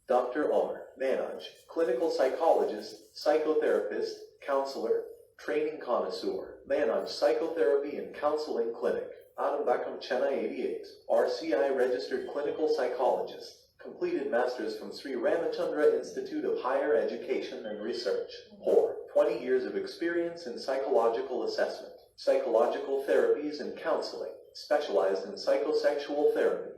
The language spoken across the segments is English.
Dr. R.Manoj, clinical psychologist, psychotherapist, counselor, training connoisseur, Manoj Psychotherapy and Counseling Clinic, Adaptation, Chennai 88, RCI registered clinical psychologist, completed masters from Sri Ramachandra Institute of Higher Education and Research, or 20 years of experience in psychological assessment, psychological therapies and counseling, specialized in psychosexual therapy,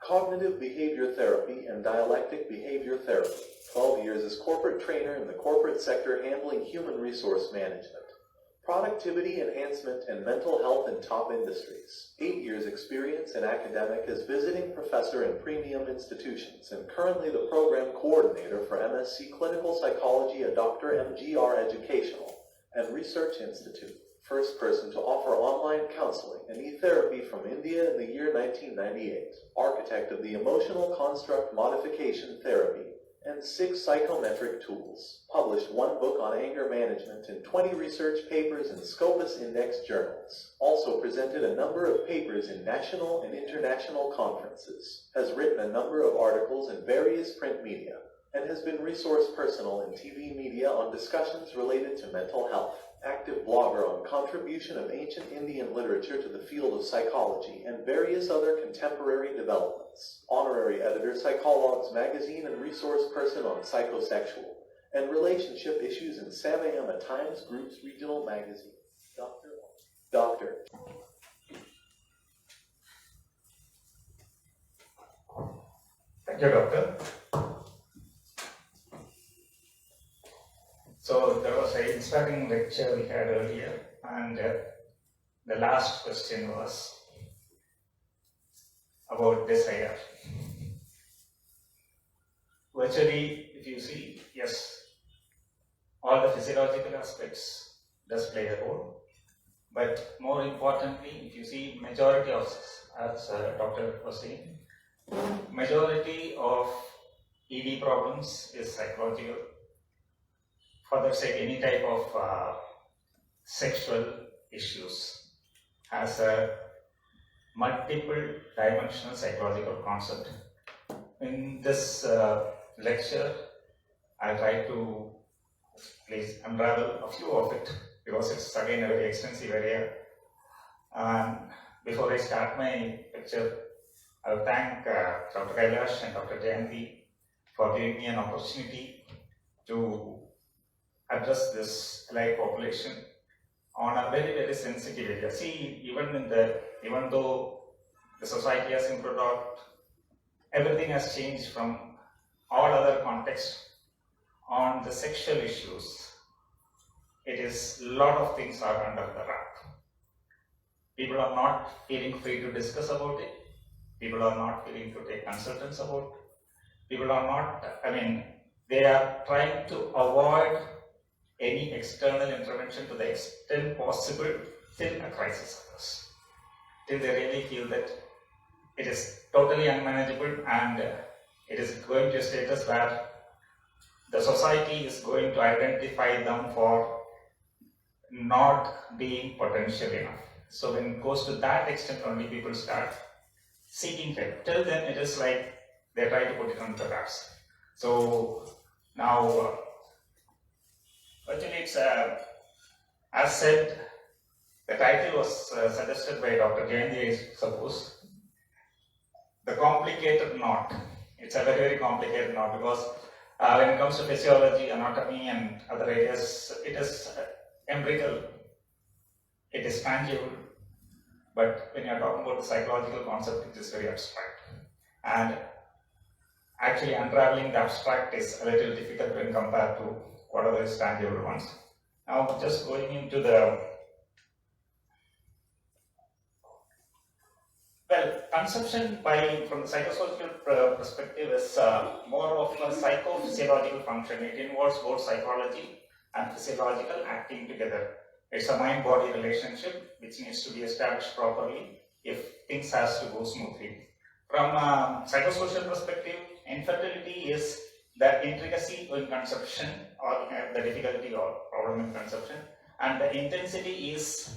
cognitive behavior therapy and dialectic behavior therapy, 12 years as corporate trainer in the corporate sector handling human resource management, productivity enhancement and mental health in top industries, 8 years experience in academic as visiting professor in premium institutions and currently the program coordinator for MSc Clinical Psychology at Dr. MGR Educational and Research Institute. First person to offer online counseling and e-therapy from India in the year 1998. Architect of the emotional construct modification therapy and 6 psychometric tools. Published 1 book on anger management and 20 research papers in Scopus Index journals. Also presented a number of papers in national and international conferences. Has written a number of articles in various print media and has been resource personal in TV media on discussions related to mental health. Active blogger on contribution of ancient Indian literature to the field of psychology and various other contemporary developments. Honorary editor Psychologs magazine and resource person on psychosexual and relationship issues in Samayama Times Group's regional magazine. Doctor. Thank you, Doctor. So there was an inspiring lecture we had earlier, and the last question was about desire. Virtually, if you see, yes, all the physiological aspects does play a role, but more importantly, if you see majority of, as Doctor was saying, majority of ED problems is psychological. Further said, any type of sexual issues has a multiple dimensional psychological concept. In this lecture, I'll try to please unravel a few of it because it's again a very extensive area. Before I start my lecture, I'll thank Dr. Kailash and Dr. Jayanti for giving me an opportunity to address this allied population on a very, very sensitive area. See, even though the society has improved, everything has changed from all other contexts on the sexual issues. It is a lot of things are under the wrap. People are not feeling free to discuss about it. People are not willing to take consultants about it. People are not, they are trying to avoid any external intervention to the extent possible till a crisis occurs. Till they really feel that it is totally unmanageable and it is going to a status where the society is going to identify them for not being potential enough. So when it goes to that extent, only people start seeking help. Till then, it is like they try to put it on the wraps. So now, actually, it's as said, the title was suggested by Dr. Jayanti, I suppose. The complicated knot. It's a very, very complicated knot because when it comes to physiology, anatomy, and other areas, it is empirical, it is tangible. But when you are talking about the psychological concept, it is very abstract. And actually, unraveling the abstract is a little difficult when compared to whatever is tangible ones. Now, just going into the conception from the psychosocial perspective is more of a psychophysiological function. It involves both psychology and physiological acting together. It's a mind-body relationship which needs to be established properly if things has to go smoothly. From a psychosocial perspective, infertility is the intricacy in conception or the difficulty or problem in conception, and the intensity is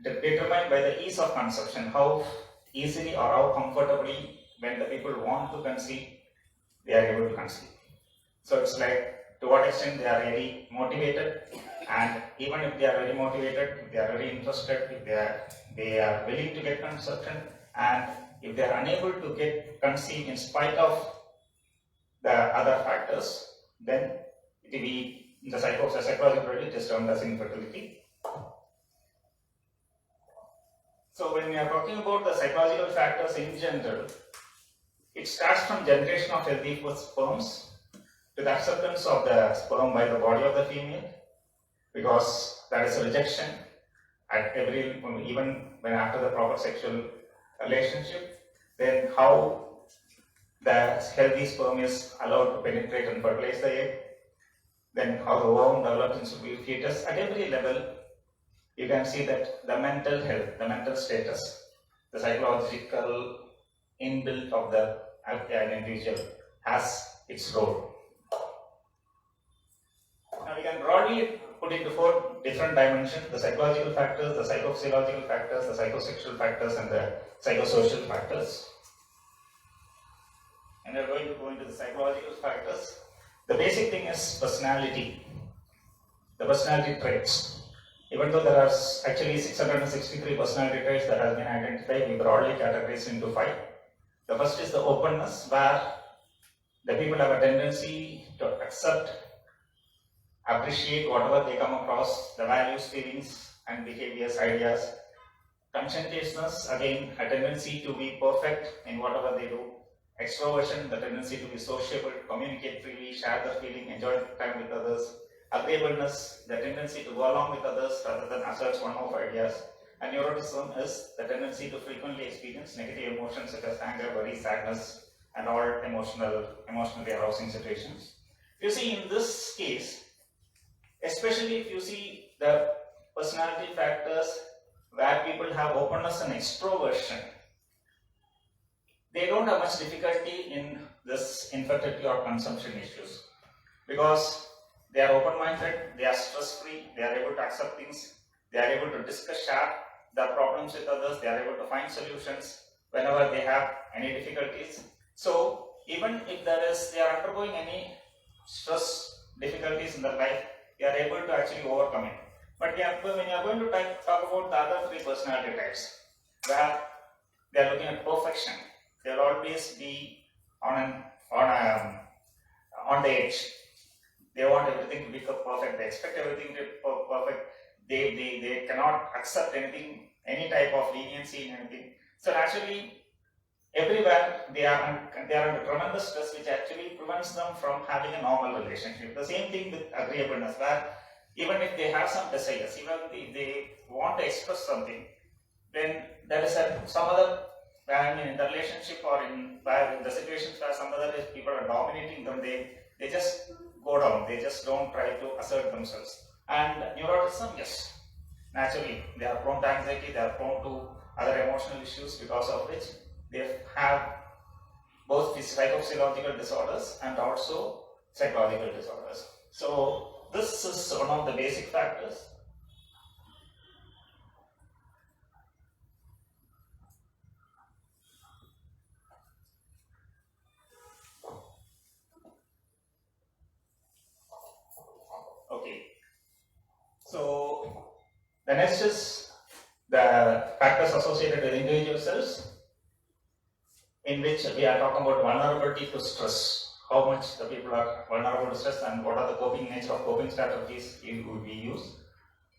determined by the ease of conception, how easily or how comfortably when the people want to conceive, they are able to conceive. So it's like to what extent they are very motivated, and even if they are very motivated, if they are very interested, if they are willing to get conception, and if they are unable to get conceive in spite of the other factors, then it will be in the psychological it is termed as infertility. So when we are talking about the psychological factors in general, it starts from generation of healthy sperms to the acceptance of the sperm by the body of the female, because that is a rejection at even when after the proper sexual relationship, then how the healthy sperm is allowed to penetrate and fertilize the egg, then how the ovum develops into a fetus. At every level, you can see that the mental health, the mental status, the psychological inbuilt of the individual has its role. Now we can broadly put into 4 different dimensions: the psychological factors, the psychophysiological factors, the psychosexual factors, and the psychosocial factors. And we are going to go into the psychological factors. The basic thing is personality, the personality traits. Even though there are actually 663 personality traits that have been identified, we broadly categorize into 5. The first is the openness, where the people have a tendency to accept, appreciate whatever they come across, the values, feelings, and behaviors, ideas. Conscientiousness, again, a tendency to be perfect in whatever they do. Extroversion, the tendency to be sociable, communicate freely, share their feeling, enjoy time with others. Agreeableness, the tendency to go along with others rather than assert one-off ideas. And neuroticism is the tendency to frequently experience negative emotions such as anger, worry, sadness, and all emotionally arousing situations. You see, in this case, especially if you see the personality factors where people have openness and extroversion, they don't have much difficulty in this infertility or consumption issues, because they are open-minded, they are stress-free, they are able to accept things, they are able to discuss, share their problems with others, they are able to find solutions whenever they have any difficulties. So even if they are undergoing any stress, difficulties in their life, they are able to actually overcome it. But when you are going to talk about the other 3 personality types, where they are looking at perfection, they will always be on the edge. They want everything to be perfect. They expect everything to be perfect. They cannot accept anything, any type of leniency in anything. So naturally, everywhere they are under tremendous stress, which actually prevents them from having a normal relationship. The same thing with agreeableness, where even if they have some desires, even if they want to express something, then there is some other, in the relationship or in the situations where some other people are dominating them, they just go down, they just don't try to assert themselves. And neuroticism, yes, naturally, they are prone to anxiety, they are prone to other emotional issues, because of which they have both psychophysiological disorders and also psychological disorders. So this is one of the basic factors. Okay, so the next is the factors associated with individual cells, in which we are talking about vulnerability to stress, how much the people are vulnerable to stress, and what are the coping strategies they use.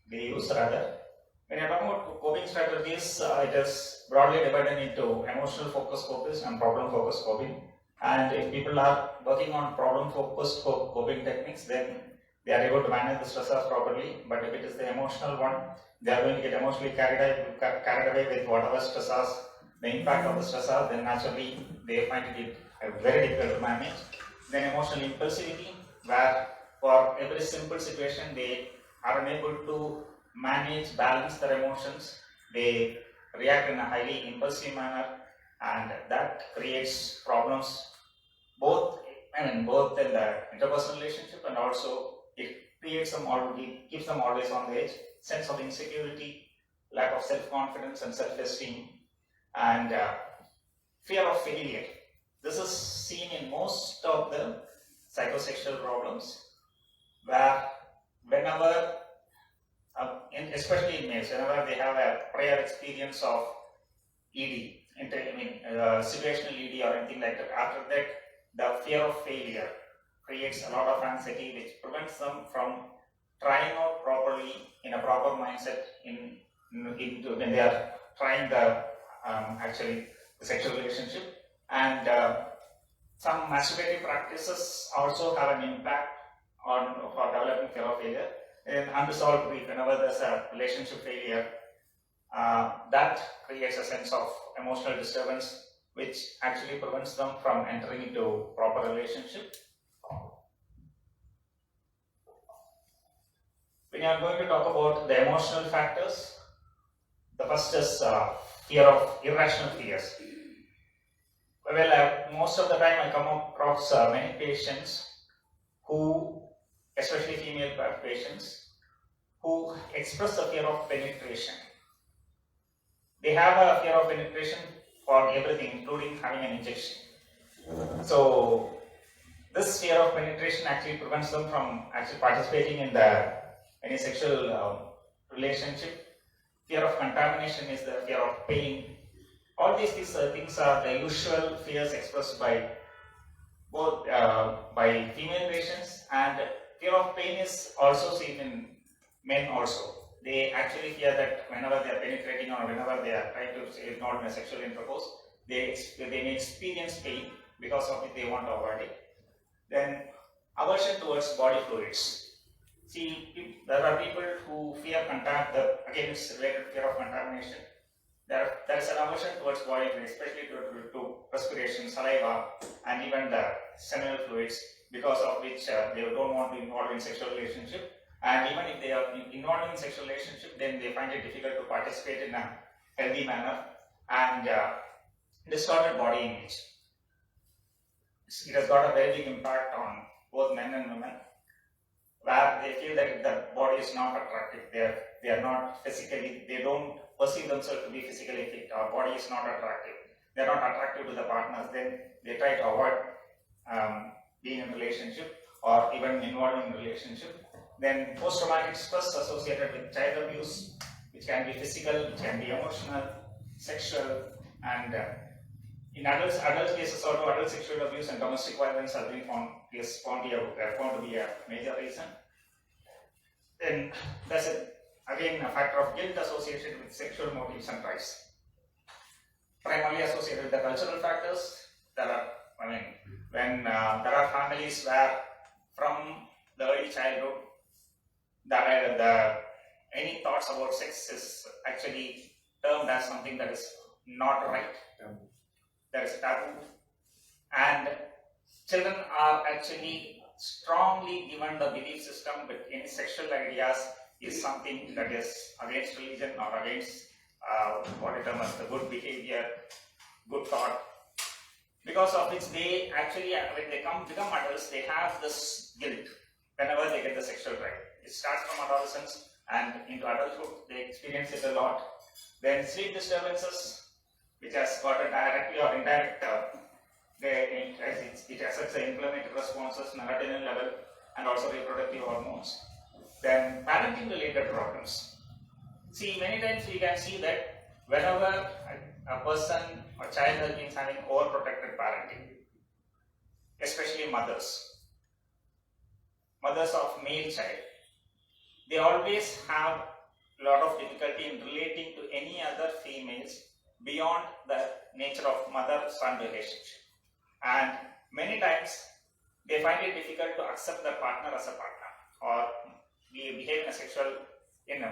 When you are talking about coping strategies, it is broadly divided into emotional focused coping and problem focused coping. And if people are working on problem focused coping techniques, then they are able to manage the stressors properly. But if it is the emotional one, they are going to get emotionally carried away with whatever stressors, the impact of the stressor, then naturally they find it very difficult to manage. Then emotional impulsivity, where for every simple situation they are unable to manage, balance their emotions, they react in a highly impulsive manner, and that creates problems both in the interpersonal relationship, and also it keeps them always on the edge, sense of insecurity, lack of self-confidence and self-esteem, and fear of failure. This is seen in most of the psychosexual problems, where whenever, especially in males, whenever they have a prior experience of ED, situational ED or anything like that, after that, the fear of failure creates a lot of anxiety, which prevents them from trying out properly in a proper mindset when they are trying the sexual relationship. And some masturbative practices also have an impact for developing fear of failure. In unresolved grief, whenever there's a relationship failure, that creates a sense of emotional disturbance, which actually prevents them from entering into proper relationship. When you are going to talk about the emotional factors, the first is fear of irrational fears. Well, most of the time I come across many patients who, especially female patients, who express the fear of penetration. They have a fear of penetration for everything, including having an injection. So this fear of penetration actually prevents them from actually participating in any sexual relationship. Fear of contamination is the fear of pain. All these things are the usual fears expressed by both by female patients, and fear of pain is also seen in men also. They actually fear that whenever they are penetrating or whenever they are trying to involve in a sexual intercourse, they may experience pain, because of it they want to avoid it. Then aversion towards body fluids. See, there are people who fear again it's related to fear of contamination. There is an aversion towards body fluids, especially to respiration, saliva, and even the seminal fluids, because of which they don't want to involve in sexual relationship. And even if they are involved in sexual relationship, then they find it difficult to participate in a healthy manner, and distorted body image. It has got a very big impact on both men and women, where they feel that the body is not attractive. They are not physically, they don't perceive themselves to be physically fit. Our body is not attractive. They are not attractive to the partners. Then they try to avoid being in a relationship or even involved in a relationship. Then post-traumatic stress associated with child abuse, which can be physical, which can be emotional, sexual, and in adult cases also, adult sexual abuse and domestic violence have been found to be a major reason. Then there's again a factor of guilt associated with sexual motives and drives. Primarily associated with the cultural factors. When there are families where from the early childhood, any thoughts about sex is actually termed as something that is not right. There is taboo, and children are actually strongly given the belief system that any sexual ideas is something that is against religion or against what it terms as the good behavior, good thought. Because of which they actually, when they become adults, they have this guilt whenever they get the sexual drive. It starts from adolescence and into adulthood, they experience it a lot. Then sleep disturbances, which has got a direct or indirect, it affects the inflammatory responses, melatonin level, and also reproductive hormones. Then parenting related problems. See, many times we can see that whenever a person or child has been having overprotected parenting, especially mothers of male child, they always have a lot of difficulty in relating to any other females beyond the nature of mother-son relationship. And many times they find it difficult to accept their partner as a partner, or behave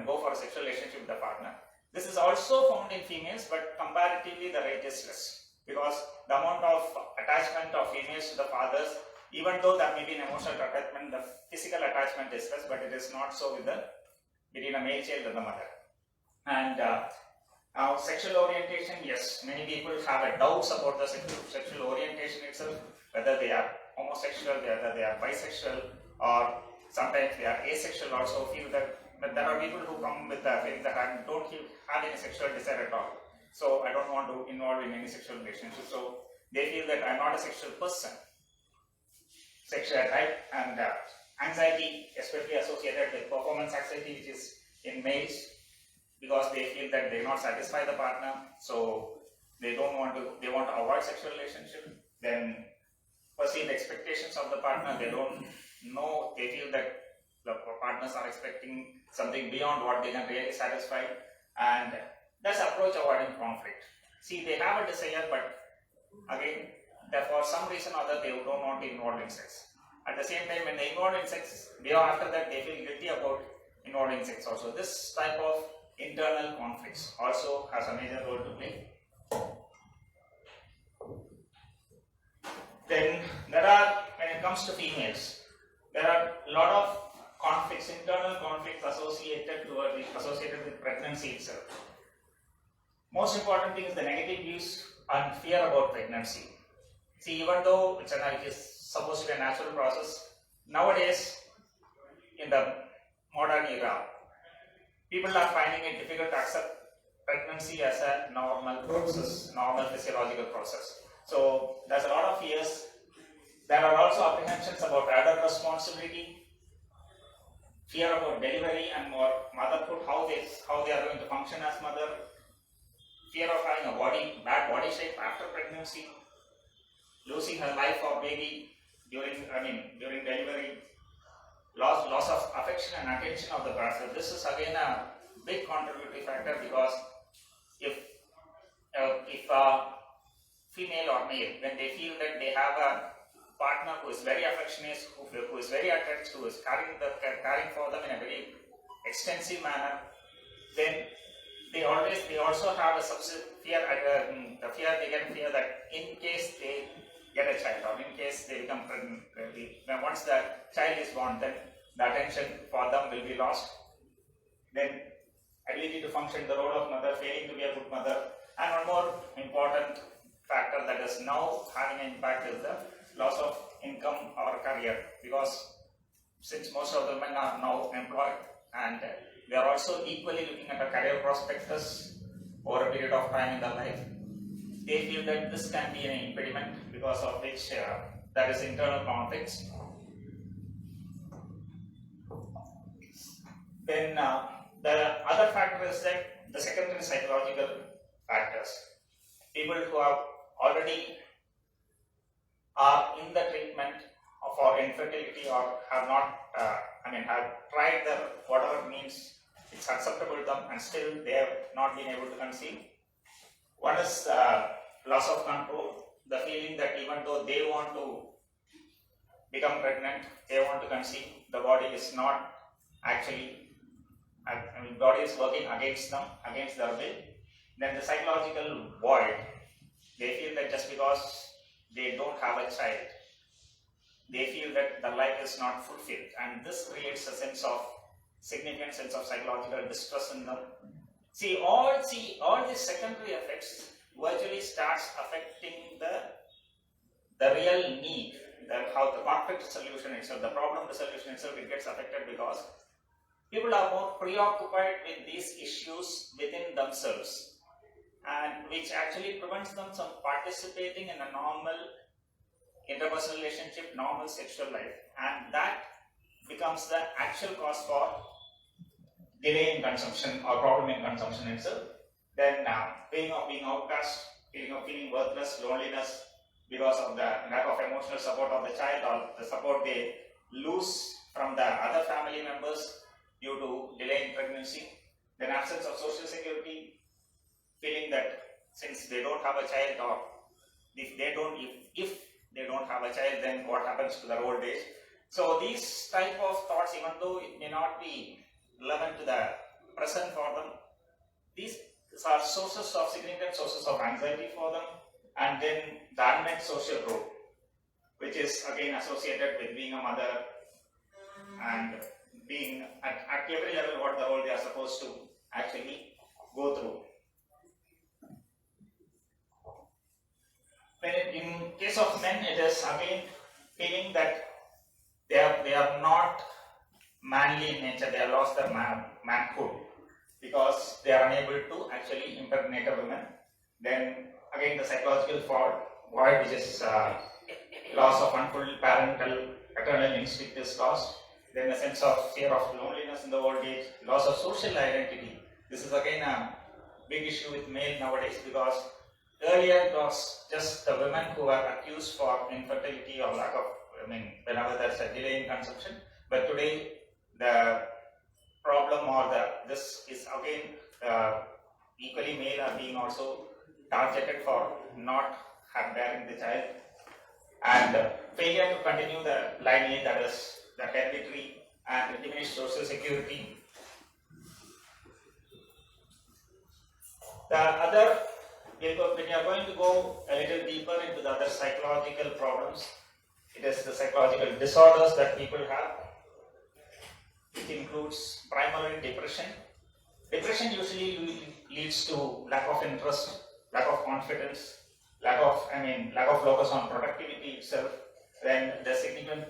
go for a sexual relationship with the partner. This is also found in females, but comparatively the rate is less, because the amount of attachment of females to the fathers, even though there may be an emotional attachment, the physical attachment is less, but it is not so between a male child and the mother. And now sexual orientation, yes, many people have doubts about the sexual orientation itself, whether they are homosexual, whether they are bisexual, or sometimes they are asexual also. But there are people who come with the feeling that I don't have any sexual desire at all, so I don't want to involve in any sexual relationship. So they feel that I'm not a sexual person, sexual type, and anxiety, especially associated with performance anxiety, which is in males, because they feel that they not satisfy the partner, so they want to avoid sexual relationship. Then perceived expectations of the partner, they don't know, they feel that the partners are expecting something beyond what they can really satisfy, and that's approach avoiding conflict. See, they have a desire, but again, for some reason or other, they don't want to involve in sex. At the same time, when they involve in sex, after that they feel guilty about involving sex also. This type of internal conflicts also has a major role to play. Then there are, when it comes to females, there are a lot of conflicts, internal conflicts associated with pregnancy itself. Most important thing is the negative views and fear about pregnancy. See, even though it is supposed to be a natural process, nowadays in the modern era, people are finding it difficult to accept pregnancy as a normal process, normal physiological process. So there's a lot of fears. There are also apprehensions about adult responsibility, fear about delivery and more motherhood, how they are going to function as mother, fear of having a bad body shape after pregnancy, losing her life or baby during delivery, loss of affection and attention of the partner. This is again a big contributory factor, because if female or male, when they feel that they have a partner who is very affectionate, who is very attached, who is caring for them in a very extensive manner, then they also have a fear. The fear they get fear that in case they get a child, or in case they become pregnant, once the child is born, then the attention for them will be lost. Then ability to function the role of mother, failing to be a good mother, and one more important factor that is now having an impact is the loss of income or career, because since most of the men are now employed and they are also equally looking at a career prospectus over a period of time in their life, they feel that this can be an impediment, because of which there is internal conflicts. Then the other factor is that the secondary psychological factors. People who have already are in the treatment for infertility, or have not, have tried whatever means it's acceptable to them, and still they have not been able to conceive. One is loss of control, the feeling that even though they want to become pregnant, they want to conceive, the body is not actually, body is working against them, against their will. Then the psychological void, they feel that just because they don't have a child, they feel that their life is not fulfilled, and this creates a significant sense of psychological distress in them. See, all these secondary effects virtually starts affecting the real need, how the conflict resolution itself, the problem resolution itself, it gets affected, because people are more preoccupied with these issues within themselves, and which actually prevents them from participating in a normal interpersonal relationship, normal sexual life, and that becomes the actual cause for delay in consumption or problem in consumption itself. Then feeling of being outcast, feeling of feeling worthless, loneliness, because of the lack of emotional support of the child, or the support they lose from the other family members due to delay in pregnancy. Then absence of social security, feeling that since they don't have a child, or if they don't have a child, then what happens to their old age. So these type of thoughts, even though it may not be relevant to the present for them, these are significant sources of anxiety for them. And then the unmet social role, which is again associated with being a mother and being at every level what the role they are supposed to actually go through. In case of men, it is again feeling that they are not manly in nature, they have lost their manhood, because they are unable to actually impregnate a woman. Then again the psychological fault, void, which is loss of unfulfilled parental paternal instinct is lost. Then a sense of fear of loneliness in the old age, loss of social identity. This is again a big issue with male nowadays, because earlier it was just the women who were accused for infertility or lack of, whenever there's a delay in conception. But today the problem or this is again equally male are being also targeted for not bearing the child, and failure to continue the lineage, that is the hereditary, and diminished social security. The other, when you are going to go a little deeper into the other psychological problems, it is the psychological disorders that people have. It includes primarily depression. Depression usually leads to lack of interest, lack of confidence, lack of focus on productivity itself. Then the significant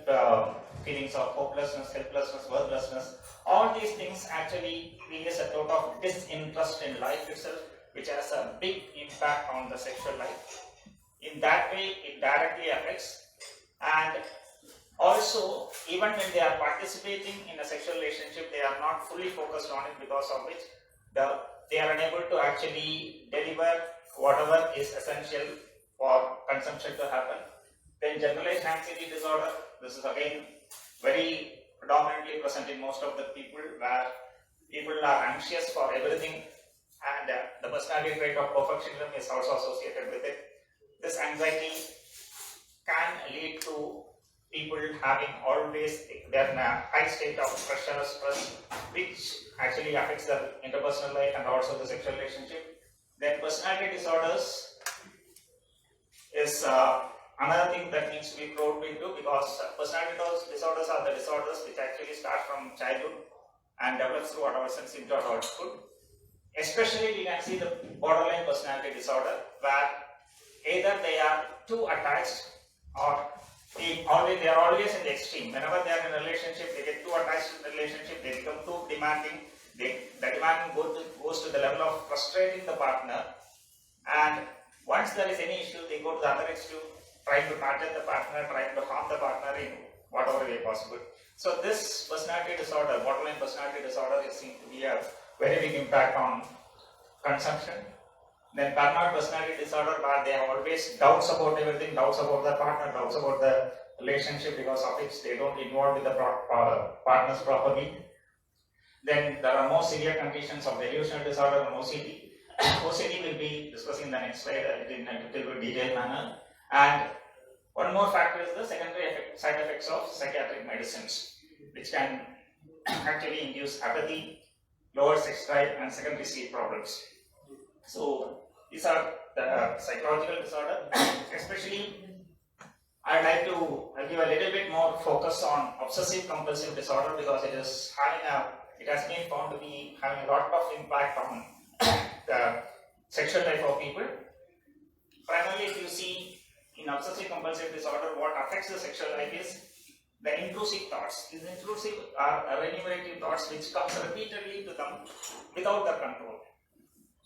feelings of hopelessness, helplessness, worthlessness. All these things actually create a sort of disinterest in life itself, which has a big impact on the sexual life. In that way, it directly affects. And also, even when they are participating in a sexual relationship, they are not fully focused on it, because of which they are unable to actually deliver whatever is essential for consumption to happen. Then generalized anxiety disorder, this is again very predominantly present in most of the people, where people are anxious for everything, and the personality trait of perfectionism is also associated with it. This anxiety can lead to people having always their high state of pressure, stress, which actually affects their interpersonal life and also the sexual relationship. Then personality disorders is another thing that needs to be probed into, because personality disorders are the disorders which actually start from childhood and develop through adolescence into adulthood. Especially we can see the borderline personality disorder, where either they are too attached, or they are always in the extreme. Whenever they are in a relationship, they get too attached to the relationship, they become too demanding. The demand goes to the level of frustrating the partner, and once there is any issue, they go to the other extreme, trying to target the partner, trying to harm the partner in whatever way possible. So this personality disorder, borderline personality disorder, is seen to be a very big impact on consumption. Then paranoid personality disorder, where they have always doubts about everything, doubts about the partner, doubts about the relationship, because of which they don't involve with the partners properly. Then there are more severe conditions of delusional disorder and OCD. OCD will be discussing in the next slide in a little bit detailed manner. And one more factor is the secondary side effects of psychiatric medicines, which can actually induce apathy, lower sex drive, and secondary sleep problems. So these are the psychological disorder. Especially, I'd like to give a little bit more focus on obsessive compulsive disorder, because it has been found to be having a lot of impact on the sexual life of people. Primarily, if you see in obsessive compulsive disorder, what affects the sexual life is the intrusive thoughts. These intrusive are remunerative thoughts which comes repeatedly to them without their control.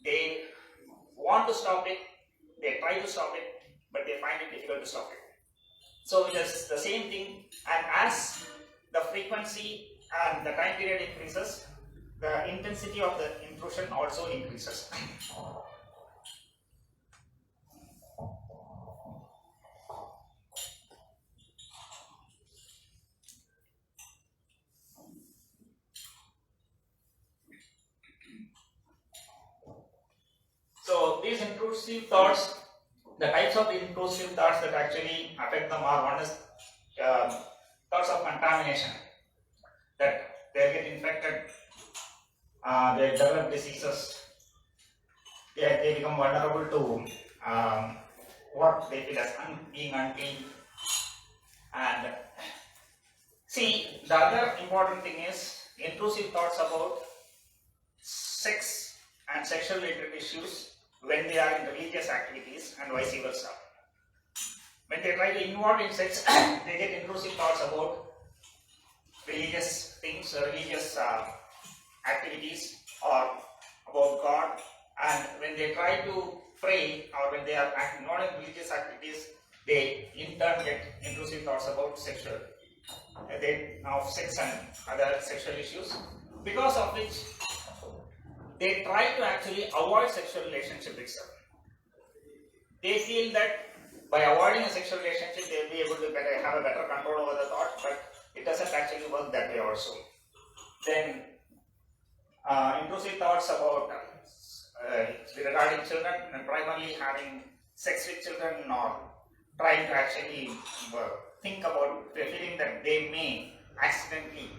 They want to stop it, they try to stop it, but they find it difficult to stop it. So it is the same thing, and as the frequency and the time period increases, the intensity of the intrusion also increases. So these intrusive thoughts, the types of intrusive thoughts that actually affect them are, one is thoughts of contamination, that they get infected, they develop diseases, they become vulnerable to what they feel as being unclean. And see, the other important thing is intrusive thoughts about sex and sexual related issues when they are in religious activities, and vice versa. When they try to involve in sex, they get intrusive thoughts about religious things, religious activities, or about God. And when they try to pray or when they are not in religious activities, they in turn get intrusive thoughts about sexual, of sex and other sexual issues, because of which they try to actually avoid sexual relationship itself. They feel that by avoiding a sexual relationship, they will be able to have a better control over the thought, but it doesn't actually work that way also. Then intrusive thoughts about regarding children, and primarily having sex with children, or trying to actually think about feeling that they may accidentally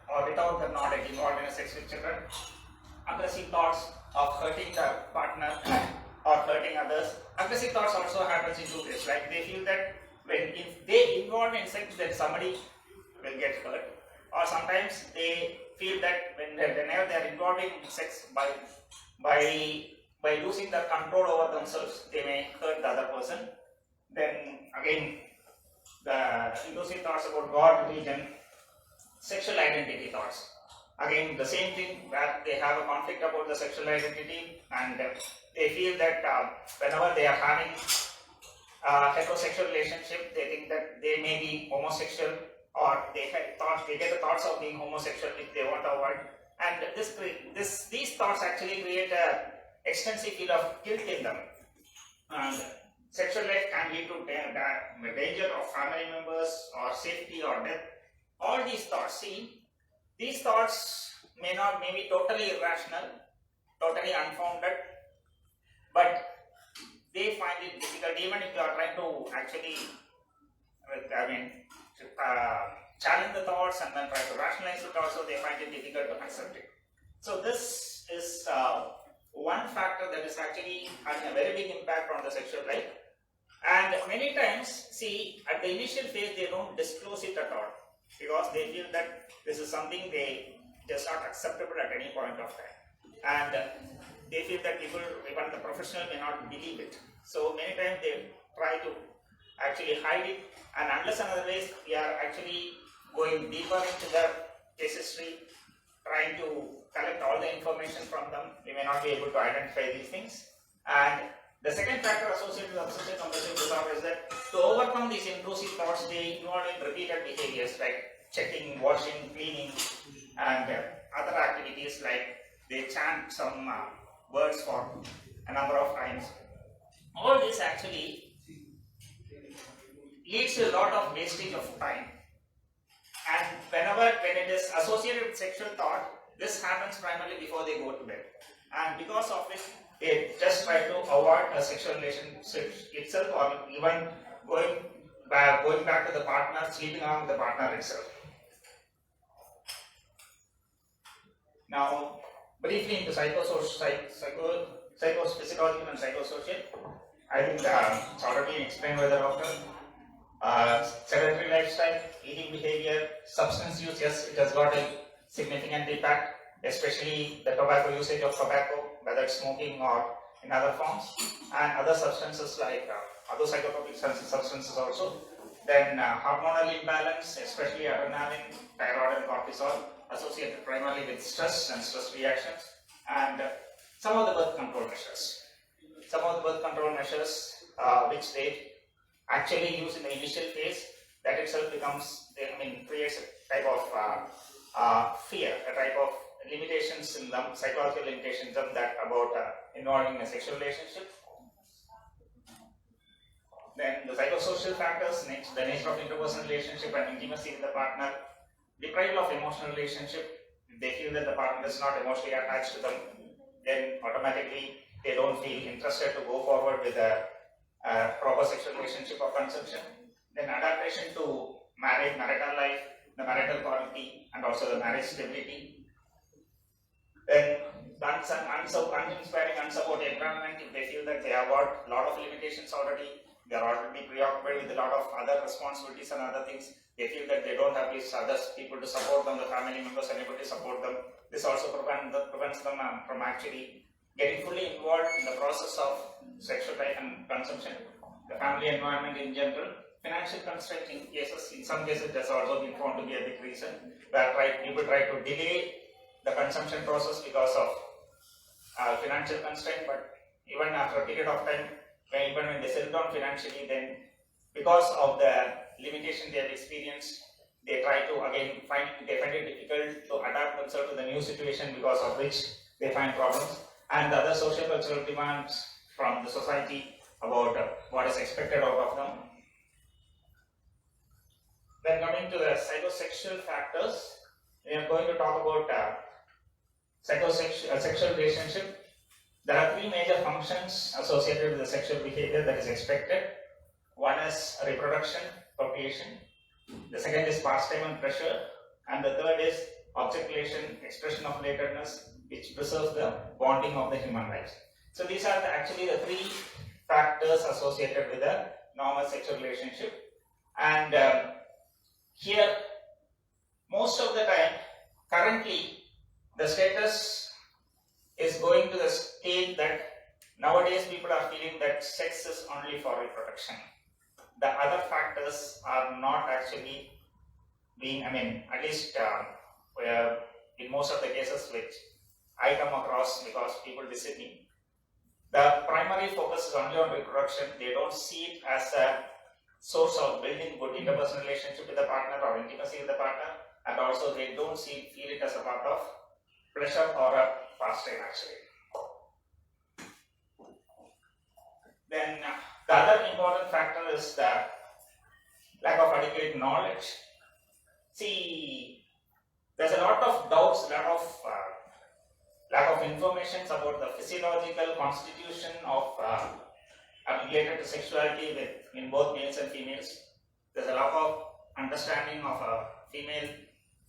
or without the knowledge involved in a sex with children. Aggressive thoughts of hurting the partner or hurting others. Aggressive thoughts also happens in two ways. Like they feel that if they involve in sex, then somebody will get hurt. Or sometimes they feel that whenever they are involved in sex, by losing the control over themselves, they may hurt the other person. Then again, the intrusive thoughts about God, religion, sexual identity thoughts. Again, the same thing where they have a conflict about the sexual identity, and they feel that whenever they are having a heterosexual relationship, they think that they may be homosexual, or they get the thoughts of being homosexual which they want to avoid. And these thoughts actually create a extensive feel of guilt in them. And sexual life can lead to danger of family members or safety or death. All these thoughts, these thoughts may be totally irrational, totally unfounded, but they find it difficult, even if you are trying to actually challenge the thoughts and then try to rationalize it also, they find it difficult to accept it. So this is one factor that is actually having a very big impact on the sexual life. And many times, at the initial phase, they don't disclose it at all, because they feel that this is something they just not acceptable at any point of time. And they feel that people, even the professional, may not believe it. So many times they try to actually hide it, and unless and otherwise we are actually going deeper into the case history, trying to collect all the information from them, we may not be able to identify these things. And the second factor associated with obsessive compulsive disorder is that to overcome these intrusive thoughts, they involve in repeated behaviors like checking, washing, cleaning, and other activities like they chant some words for a number of times. All this actually leads to a lot of wastage of time. And when it is associated with sexual thought, this happens primarily before they go to bed. And because of it, they just try to avoid a sexual relationship itself, or even going back to the partner, sleeping around with the partner itself. Now, briefly into psychophysiological and psychosocial. I think it's already been explained by the doctor. Sedentary lifestyle, eating behavior, substance use, yes, it has got a significant impact, especially the tobacco usage of tobacco, whether it's smoking or in other forms, and other substances like other psychotropic substances also. Then hormonal imbalance, especially adrenaline, thyroid and cortisol, associated primarily with stress and stress reactions, and some of the birth control measures. Some of the birth control measures which they actually use in the initial phase, that itself creates a type of fear, a type of limitations in them, psychological limitations in them that about involving a sexual relationship. Then the psychosocial factors, next, the nature of interpersonal relationship and intimacy with the partner, deprived of emotional relationship. If they feel that the partner is not emotionally attached to them, then automatically they don't feel interested to go forward with a proper sexual relationship or consumption. Then adaptation to marriage, marital life, the marital quality, and also the marriage stability. Then uninspiring, unsupported environment. If they feel that they have got a lot of limitations already, they are already preoccupied with a lot of other responsibilities and other things, they feel that they don't have these other people to support them, the family members, anybody to support them. This also prevents them from actually getting fully involved in the process of sexual life and consumption. The family environment in general, financial constraints in some cases that's also been found to be a big reason, where people try to delay the consumption process because of financial constraint, but even after a period of time, even when they settle down financially, then because of the limitation they have experienced, they try to again find it difficult to adapt themselves to the new situation, because of which they find problems, and the other social cultural demands from the society about what is expected out of them. Then coming to the psychosexual factors, we are going to talk about sexual relationship. There are three major functions associated with the sexual behavior that is expected. One is reproduction, procreation. The second is pastime and pleasure. And the third is objectification, expression of relatedness, which preserves the bonding of the human life. So these are actually the three factors associated with a normal sexual relationship. And here, most of the time, currently, the status is going to the state that nowadays people are feeling that sex is only for reproduction. The other factors are not actually being, at least in most of the cases which I come across, because people visit me, the primary focus is only on reproduction. They don't see it as a source of building good interpersonal relationship with the partner or intimacy with the partner, and also they don't feel it as a part of pleasure or a pastime actually. Then the other important factor is the lack of adequate knowledge. See, there's a lot of doubts, lack of information about the physiological constitution of related to sexuality in both males and females. There's a lack of understanding of female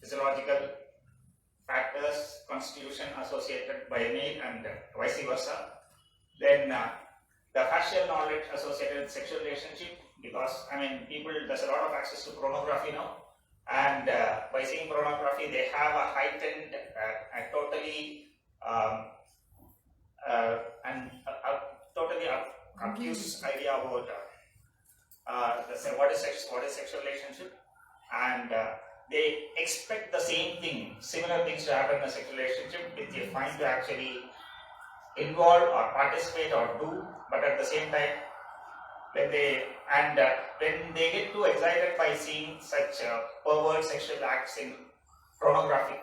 physiological factors, constitution associated by a male and vice versa. Then the factual knowledge associated with sexual relationship, because there's a lot of access to pornography now, and by seeing pornography they have a heightened totally confused idea about what is sexual relationship, and they expect the same thing, similar things to happen in a sexual relationship, which they find to actually involve or participate or do, but at the same time, when they get too excited by seeing such pervert sexual acts in pornographic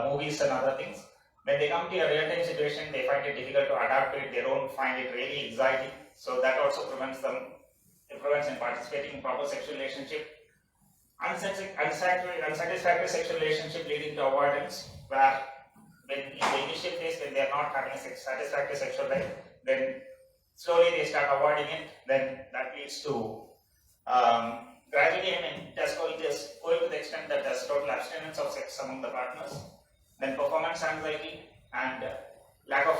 movies and other things, when they come to a real-time situation, they find it difficult to adapt to it. They don't find it really exciting, so that also prevents in participating in proper sexual relationship. Unsatisfactory sexual relationship leading to avoidance, where when in the initial phase, when they are not having a satisfactory sexual life, then slowly they start avoiding it. Then that leads to gradually, it is going to the extent that there's total abstinence of sex among the partners. Then performance anxiety and lack of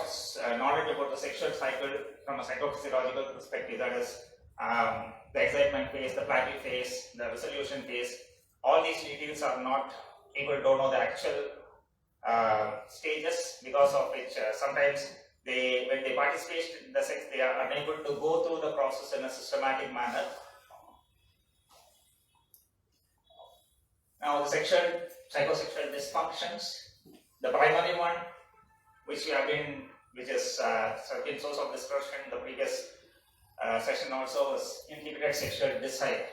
knowledge about the sexual cycle from a psychophysiological perspective, that is the excitement phase, the plateau phase, the resolution phase. All these details are not, people don't know the actual stages, because of which sometimes when they participate in the sex, they are unable to go through the process in a systematic manner. Now the psychosexual dysfunctions, the primary one, which is been source of discussion in the previous session also, was inhibited sexual desire.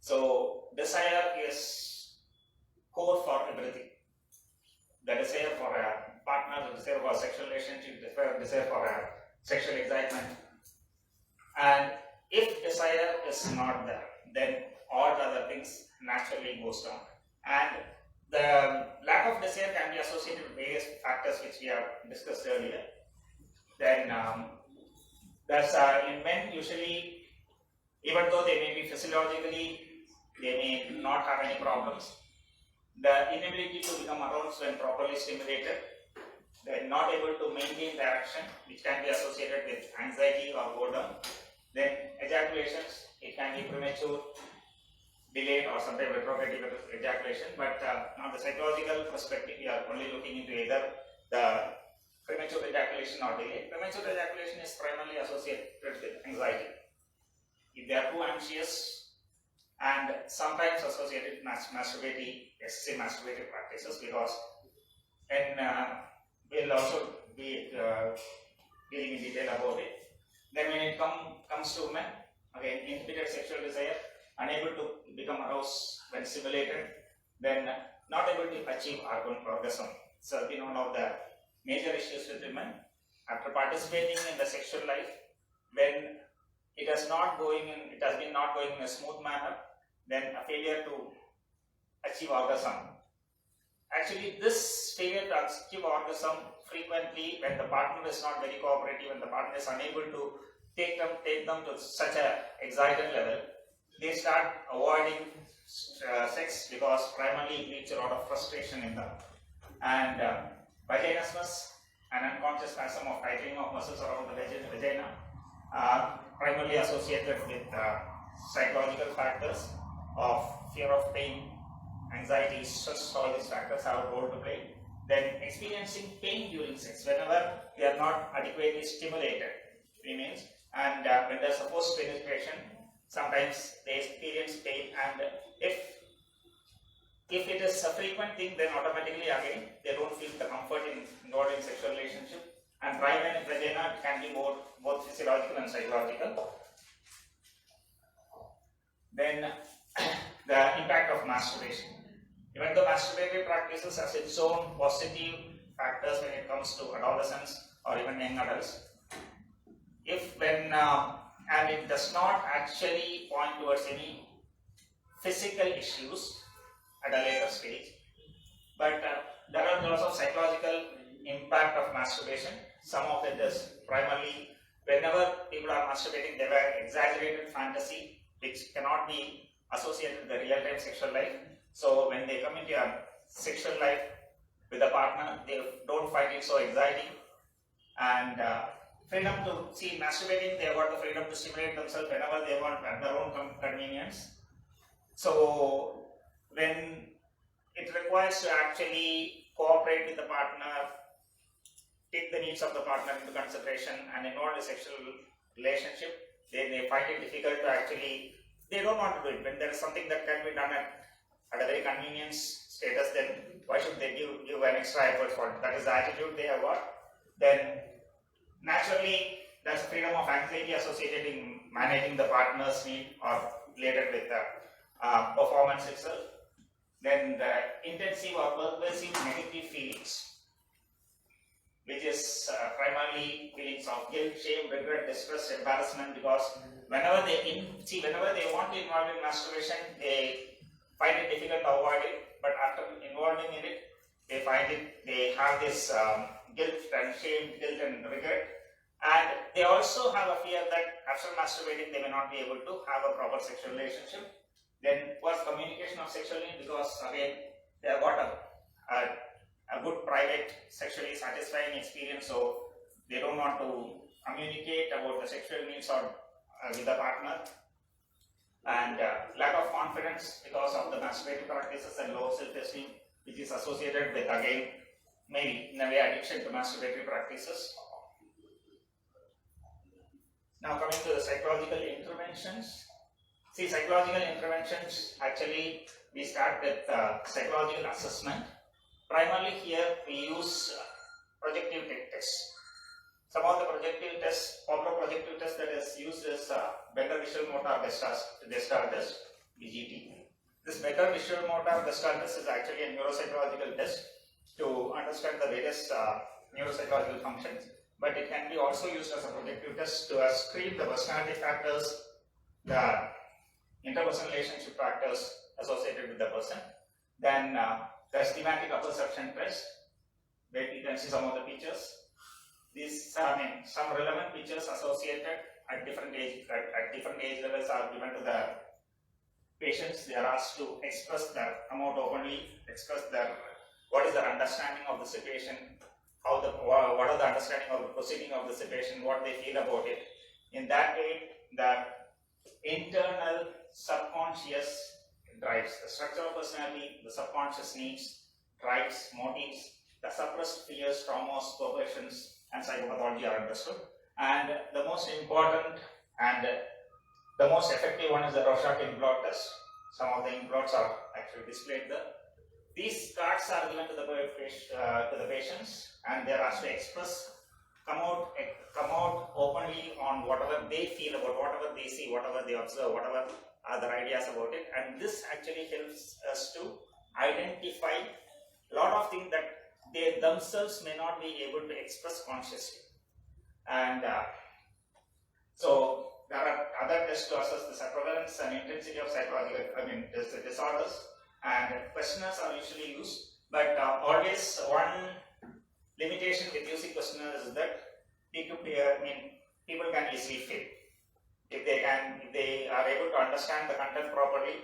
So desire is core for everything. The desire for a partner, the desire for a sexual relationship, the desire for a sexual excitement. And if desire is not there, then all the other things naturally goes down. And the lack of desire can be associated with various factors which we have discussed earlier. Then there's in men usually, even though they may be physiologically, they may not have any problems. The inability to become aroused when properly stimulated, they're not able to maintain the erection, which can be associated with anxiety or boredom. Then ejaculations, it can be premature, delayed, or sometimes retrograde ejaculation. But on the psychological perspective, we are only looking into either the premature ejaculation or delayed. Premature ejaculation is primarily associated with anxiety. If they are too anxious, and sometimes associated with excessive masturbative practices, because we'll also be dealing in detail about it. Then when it comes to women, again, inhibited sexual desire, unable to become aroused when stimulated, then not able to achieve orgasm. So, one of the major issues with women after participating in the sexual life, when it has been not going in a smooth manner, then a failure to achieve orgasm. Actually, this failure to achieve orgasm frequently when the partner is not very cooperative, when the partner is unable to take them to such a excited level, they start avoiding sex because primarily it leads to a lot of frustration in them. And vaginismus, an unconscious spasm of tightening of muscles around the vagina, primarily associated with psychological factors of fear of pain, anxiety, stress. All these factors have a role to play. Then experiencing pain during sex whenever they are not adequately stimulated remains, and when there is a post penetration, sometimes they experience pain, and if it is a frequent thing, then automatically again they don't feel the comfort involved in sexual relationship. And dry vagina can be both physiological and psychological. Then the impact of masturbation. Even though masturbatory practices has its own positive factors when it comes to adolescents or even young adults, and it does not actually point towards any physical issues at a later stage, but there are lots of psychological impact of masturbation. Some of it is primarily whenever people are masturbating, they have exaggerated fantasy which cannot be associated with the real-time sexual life. So when they come into a sexual life with a partner, they don't find it so exciting. And freedom to see masturbating, they have got the freedom to stimulate themselves whenever they want at their own convenience. So when it requires to actually cooperate with the partner, take the needs of the partner into consideration and involve a sexual relationship, they find it difficult to actually, they don't want to do it. When there is something that can be done at a very convenience status, then why should they give an extra effort for it? That is the attitude they have got. Then naturally, there's freedom of anxiety associated in managing the partner's need or related with the performance itself. Then the intensive or pervasive negative feelings, which is primarily feelings of guilt, shame, regret, distress, embarrassment, because whenever they want to involve in masturbation, they find it difficult to avoid it, but after involving in it, they have this guilt and shame, guilt and regret, and they also have a fear that after masturbating they may not be able to have a proper sexual relationship. Then what's communication of sexual need, because again they have got a good private sexually satisfying experience, so they don't want to communicate about the sexual needs or with the partner. And lack of confidence because of the masturbatory practices and low self-esteem, which is associated with, again, maybe in a way addiction to masturbatory practices. Now coming to the psychological interventions. See, psychological interventions, actually we start with psychological assessment. Primarily here we use projective tests. Some of the projective tests, popular projective test that is used is Better Visual Motor Gestalt Test, BGT. This Better Visual Motor Gestalt Test is actually a neuropsychological test to understand the various neuropsychological functions, but it can be also used as a projective test to screen the personality factors, the interpersonal relationship factors associated with the person. Then the schematic apperception test, where you can see some of the features. These some relevant features associated at different age levels are given to the patients. They are asked to come out openly, express what is their understanding of the situation, what are the understanding of the proceeding of the situation, what they feel about it. In that way, the internal subconscious drives the structure of personality, the subconscious needs, drives, motives, the suppressed fears, traumas, perversions, and psychopathology are understood. And the most important and the most effective one is the Rorschach ink blot test. Some of the ink blots are actually displayed there. These cards are given to the patients, and they are asked to express come out openly on whatever they feel about whatever they see, whatever they observe, whatever are their ideas about it, and this actually helps us to identify a lot of things that they themselves may not be able to express consciously. And so there are other tests to assess the prevalence and intensity of psychological, disorders, and questionnaires are usually used. But always one limitation with using questionnaires is that people can easily fail. If they are able to understand the content properly,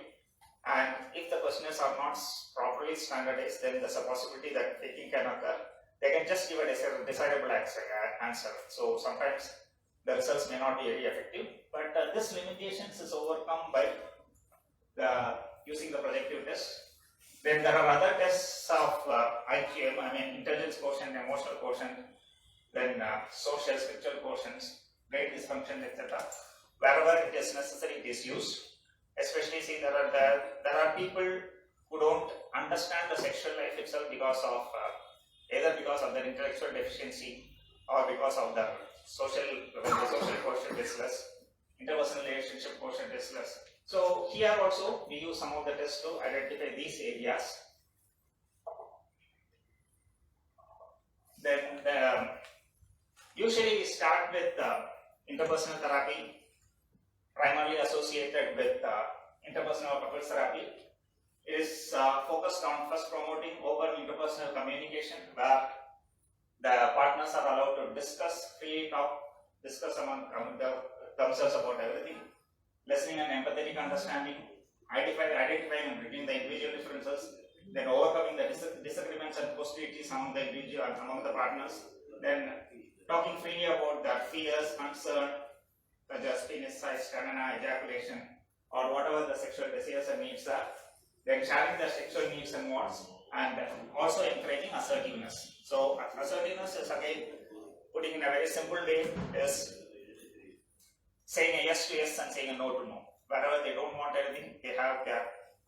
and if the questionnaires are not properly standardized, then there's a possibility that faking can occur. They can just give a desirable answer. So sometimes the results may not be very effective, but this limitations is overcome by using the projective test. Then there are other tests of IQ, intelligence quotient, emotional quotient, then social, spiritual quotients, brain dysfunction, etc. Wherever it is necessary, it is used. Especially, see, there are people who don't understand the sexual life itself because of either because of their intellectual deficiency or because of the social quotient is less, interpersonal relationship quotient is less. So here also we use some of the tests to identify these areas. Then usually we start with interpersonal therapy, primarily associated with interpersonal couples therapy. It is focused on first promoting open interpersonal communication, where the partners are allowed to freely discuss among themselves about everything, listening and empathetic understanding, identifying and bridging the individual differences, then overcoming the disagreements and hostilities among the partners, then talking freely about their fears, concern, such as penis size, stamina, ejaculation, or whatever the sexual desires and needs are, then sharing their sexual needs and wants, and also encouraging assertiveness. So assertiveness is, again, putting in a very simple way, is saying a yes to yes and saying a no to no. Wherever they don't want anything, they are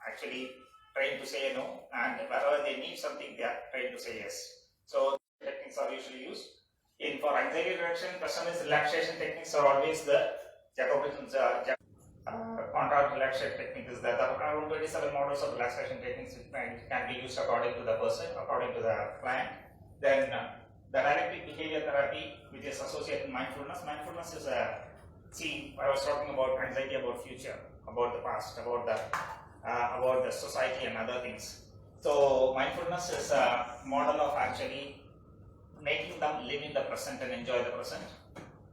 actually trying to say a no, and wherever they need something, they are trying to say yes. So techniques are usually used. For anxiety reduction, customized relaxation techniques are always the Jacobson's contract relaxation technique is that there are around 27 models of relaxation techniques which can be used according to the person, according to the client. Then the dialectic behavior therapy, which is associated with mindfulness. Mindfulness is I was talking about anxiety about future, about the past, about the society and other things. So mindfulness is a model of actually making them live in the present and enjoy the present.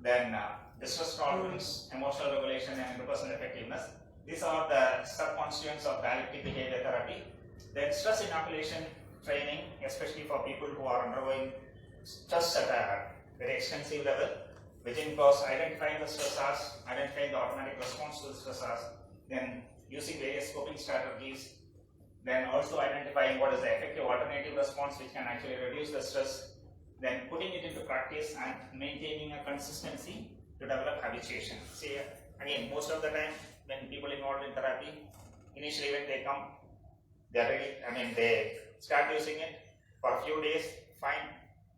Then distress tolerance, emotional regulation, and interpersonal effectiveness. These are the sub-constituents of dialectic behavior therapy. Then stress inoculation training, especially for people who are undergoing stress at a very extensive level, which involves identifying the stressors, identifying the automatic response to the stressors, then using various coping strategies, then also identifying what is the effective alternative response which can actually reduce the stress, then putting it into practice and maintaining a consistency to develop habituation. See, again, most of the time when people involved in therapy, initially when they come, they are ready, they start using it for a few days, fine,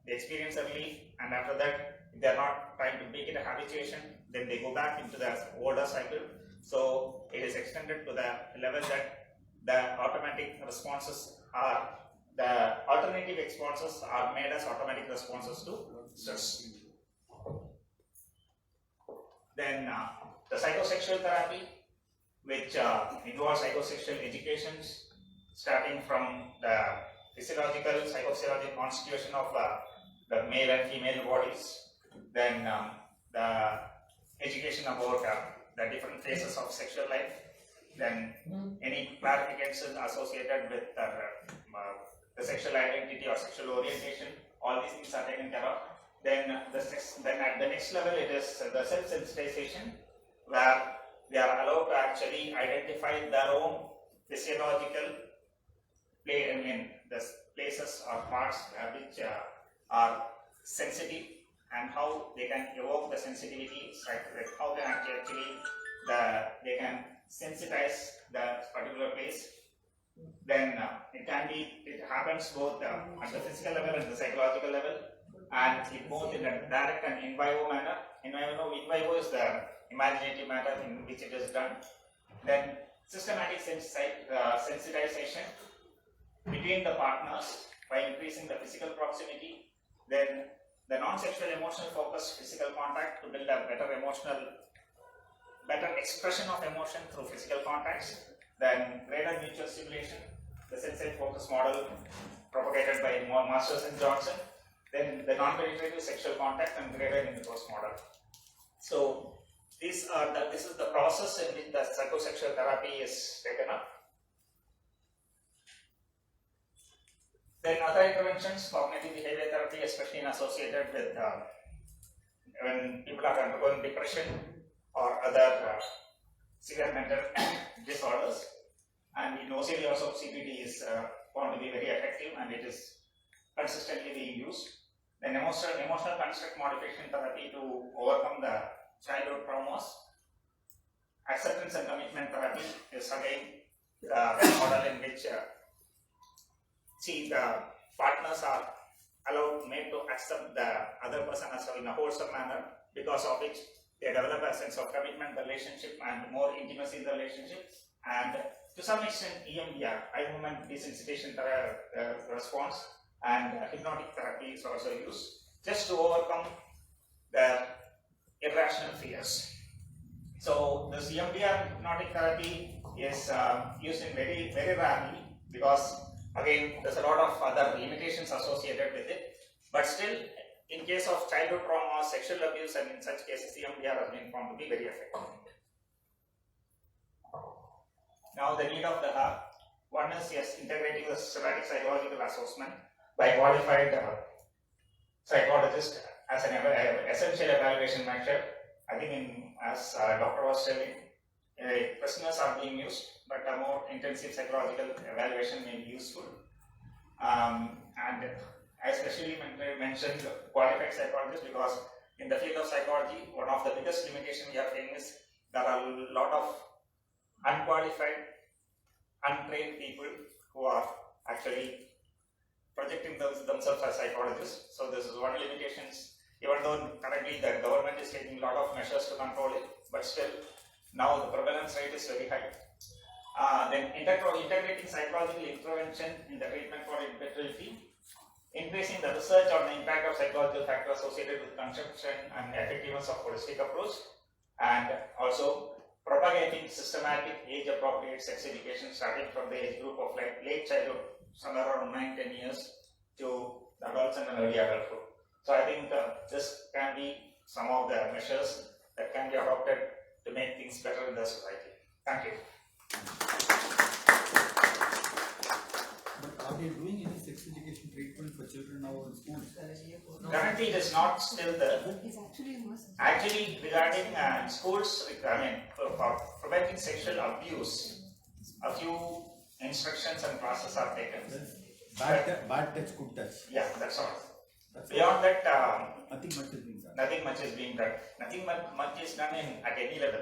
they experience a relief, and after that, if they are not trying to make it a habituation, then they go back into the older cycle. So it is extended to the level that the automatic responses are, the alternative responses are made as automatic responses to stress. Then the psychosexual therapy, which involves psychosexual educations, starting from the psychophysiological constitution of the male and female bodies, then the education about the different phases of sexual life, then any clarifications associated with the sexual identity or sexual orientation, all these things are taken care of. Then at the next level, it is the self-sensitization, where they are allowed to actually identify their own physiological the places or parts which are sensitive, and how they can evoke the sensitivity, how they actually they can sensitize the particular place. Then it happens both at the physical level and the psychological level. and it both in a direct and in vivo manner. In vivo is the imaginative manner in which it is done. Then systematic sensitization between the partners by increasing the physical proximity. Then the non-sexual emotional focused physical contact to build a better expression of emotion through physical contacts. Then greater mutual stimulation, the sensate focus model propagated by Masters and Johnson. Then the non-penetrative sexual contact and greater intercourse model. So this is the process in which the psychosexual therapy is taken up. Then other interventions, cognitive behavior therapy, especially associated with when people are undergoing depression or other severe mental disorders. And in OCD also CBT is found to be very effective and it is consistently being used. Then emotional construct modification therapy to overcome the childhood traumas. Acceptance and commitment therapy is again the model in which the partners are made to accept the other person as in a wholesome manner, because of which they develop a sense of commitment, relationship, and more intimacy in the relationship. And to some extent, EMDR, eye movement desensitization response, and hypnotic therapy is also used just to overcome the irrational fears. So this EMDR hypnotic therapy is used in very, very rarely, because again there's a lot of other limitations associated with it. But still, in case of childhood trauma, sexual abuse, and in such cases, EMDR has been found to be very effective. Now the need of the hour. One is integrating the systematic psychological assessment by qualified psychologist as an essential evaluation measure. I think as Dr. was telling, questionnaires are being used, but a more intensive psychological evaluation may be useful. And I especially mentioned qualified psychologists, because in the field of psychology, one of the biggest limitations we are facing is there are a lot of unqualified, untrained people who are actually projecting themselves as psychologists. So this is one limitation, even though currently the government is taking a lot of measures to control it, but still now the prevalence rate is very high. Then integrating psychological intervention in the treatment for infertility, increasing the research on the impact of psychological factors associated with conception and effectiveness of holistic approach, and also propagating systematic age-appropriate sex education starting from the age group of late childhood, somewhere around 9-10 years, to adults and early adulthood. So I think this can be some of the measures that can be adopted to make things better in the society. Thank you. But are they doing any sex education treatment for children now in schools? Currently, it is not still there. Actually, regarding schools, for preventing sexual abuse, a few instructions and processes are taken. Bad touch, good touch. Yeah, that's all. Beyond that, nothing much is being done. Nothing much is being done. Nothing much is done at any level.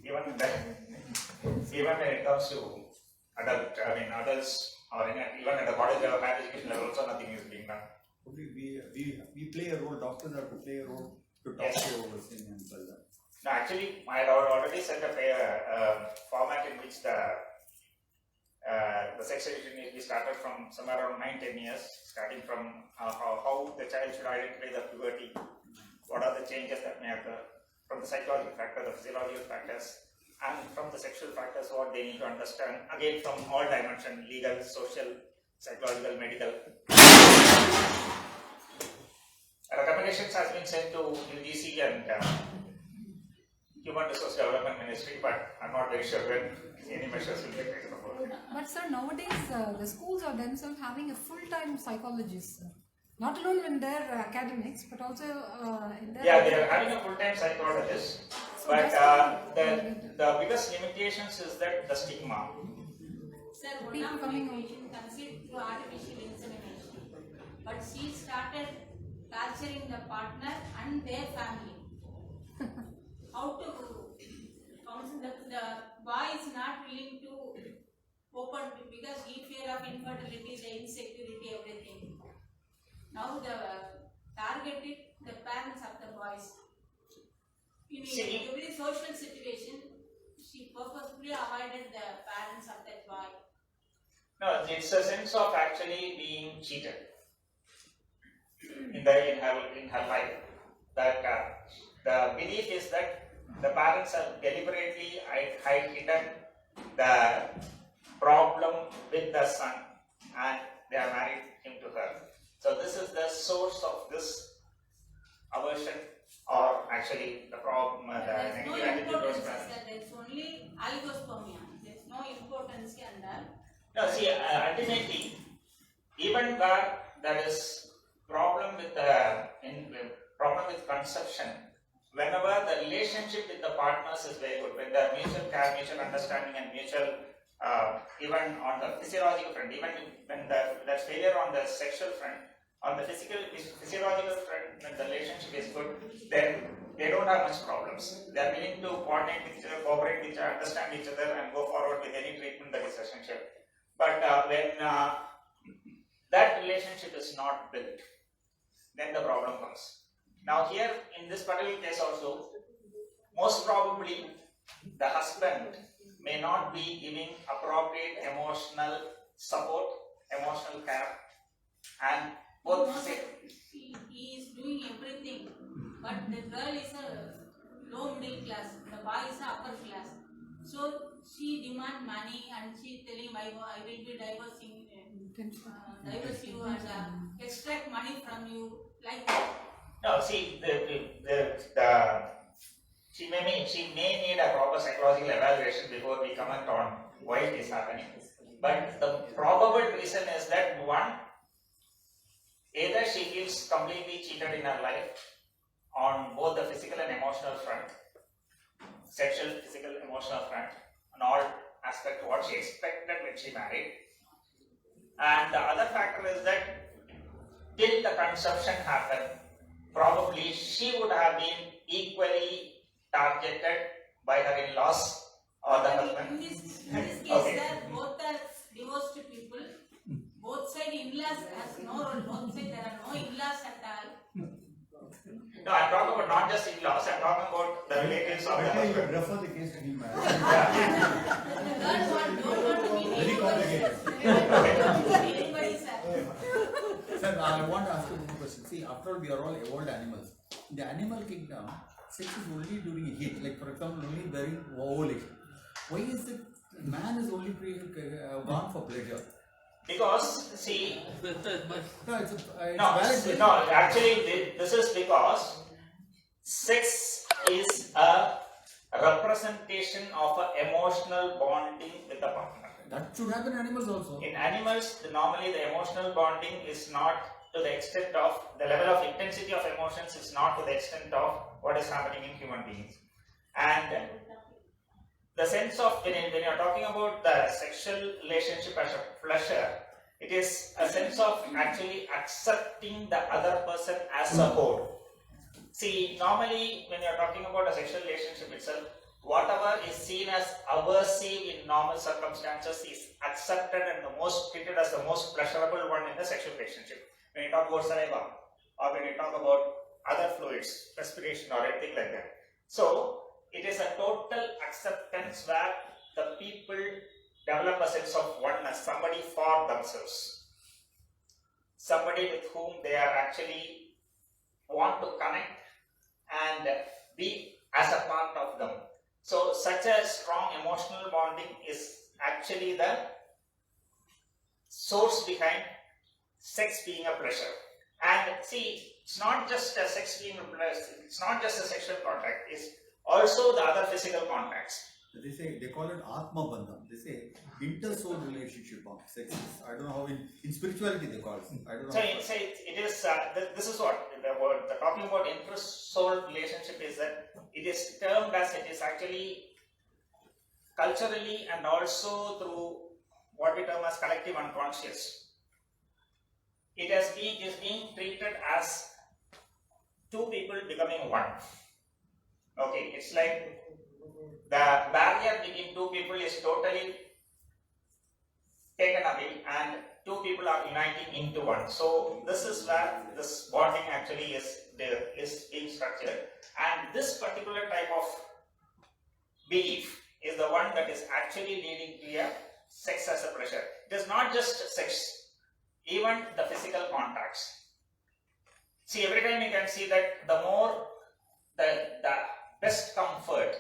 Even when it comes to adults, or even at the college or higher education level, also nothing is being done. We play a role, doctors have to play a role to talk to our seniors and that. No, actually, I had already set up a format in which the sex education will be started from somewhere around 9-10 years, starting from how the child should identify the puberty, what are the changes that may occur, from the psychological factor, the physiological factors, and from the sexual factors, what they need to understand, again from all dimensions, legal, social, psychological, medical. Recommendations has been sent to UGC and Human Resource Development Ministry, but I'm not very sure when any measures will be taken about it. But sir, nowadays the schools are themselves having a full-time psychologist, not alone in their academics, but also in their... Yeah, they are having a full-time psychologist, so but the biggest limitations is that the stigma. Sir, one of my patient conceived through artificial insemination, but she started torturing the partner and their family. How to counsel the boy is not willing to open because he fear of infertility, the insecurity, everything. Now the targeted the parents of the boys. In See, every social situation, she purposefully avoided the parents of that boy. no, it's a sense of actually being cheated in her life. That the belief is that the parents have deliberately hidden the problem with the son, and they have married him to her. So this is the source of this aversion, or actually the problem, the There's no negative attitude towards importance, parents. sir. There's only oligospermia. There's no importance and all. No, see, ultimately, even where there is problem with conception, whenever the relationship with the partners is very good, when there are mutual care, mutual understanding, and mutual, even on the physiological front, even when there's failure on the sexual front, on the physiological front, when the relationship is good, then they don't have much problems. They are willing to coordinate with each other, cooperate with each other, understand each other, and go forward with any treatment that is essential. But when that relationship is not built, then the problem comes. Now here, in this particular case also, most probably the husband may not be giving appropriate emotional support, emotional care, and both He is doing everything, but the girl is a low middle class, the boy is a upper class. So she demand money and she telling I will be divorce you and extract money from you, like that. no, see, she may need a proper psychological evaluation before we comment on why it is happening. But the probable reason is that one, either she feels completely cheated in her life on both the physical and emotional front, sexual, physical, emotional front, on all aspects of what she expected when she married. And the other factor is that till the conception happened, probably she would have been equally targeted by her in-laws or the husband. In this case, Okay. sir, both are divorced people. Both side in-laws has no role. Both side there are no in-laws at all. No, I'm talking about not just in-laws, I'm talking about the relatives of the Better you husband. refer the case to him. The girl don't want to be Very anybody. complicated. Anybody, sir. Sir, I want to ask you one question. See, after all, we are all evolved animals. In the animal kingdom, sex is only during heat. Like, for example, only during ovulation. Why is it man is only gone for pleasure? Because, see, No, it's no, valid. no, actually, this is because sex is a representation of an emotional bonding with the partner. That should happen in animals also. In animals, normally the emotional bonding is not to the extent of, the level of intensity of emotions is not to the extent of what is happening in human beings. And the sense of, when you're talking about the sexual relationship as a pleasure, it is a sense of actually accepting the other person as a whole. See, normally when you're talking about a sexual relationship itself, whatever is seen as aversive in normal circumstances is accepted and treated as the most pleasurable one in the sexual relationship. When you talk about saliva, or when you talk about other fluids, respiration or anything like that. So, it is a total acceptance where the people develop a sense of oneness, somebody for themselves, somebody with whom they are actually want to connect and be as a part of them. So such a strong emotional bonding is actually the source behind sex being a pleasure. And see, it's not just a sex being a pleasure, it's not just a sexual contact, it's also the other physical contacts. They call it Atma Bandham. They say inter-soul relationship of sex. I don't know how in spirituality they call it. I don't know. So it is, this is what the talking about inter-soul relationship is, that it is termed as, it is actually culturally and also through what we term as collective unconscious. It is being treated as two people becoming one. Okay, it's like the barrier between two people is totally taken married and two people are uniting into one. So this is where this bonding actually is being structured, and this particular type of belief is the one that is actually leading to a sex as a pressure. It is not just sex, even the physical contacts. See, every time you can see that the more the best comfort,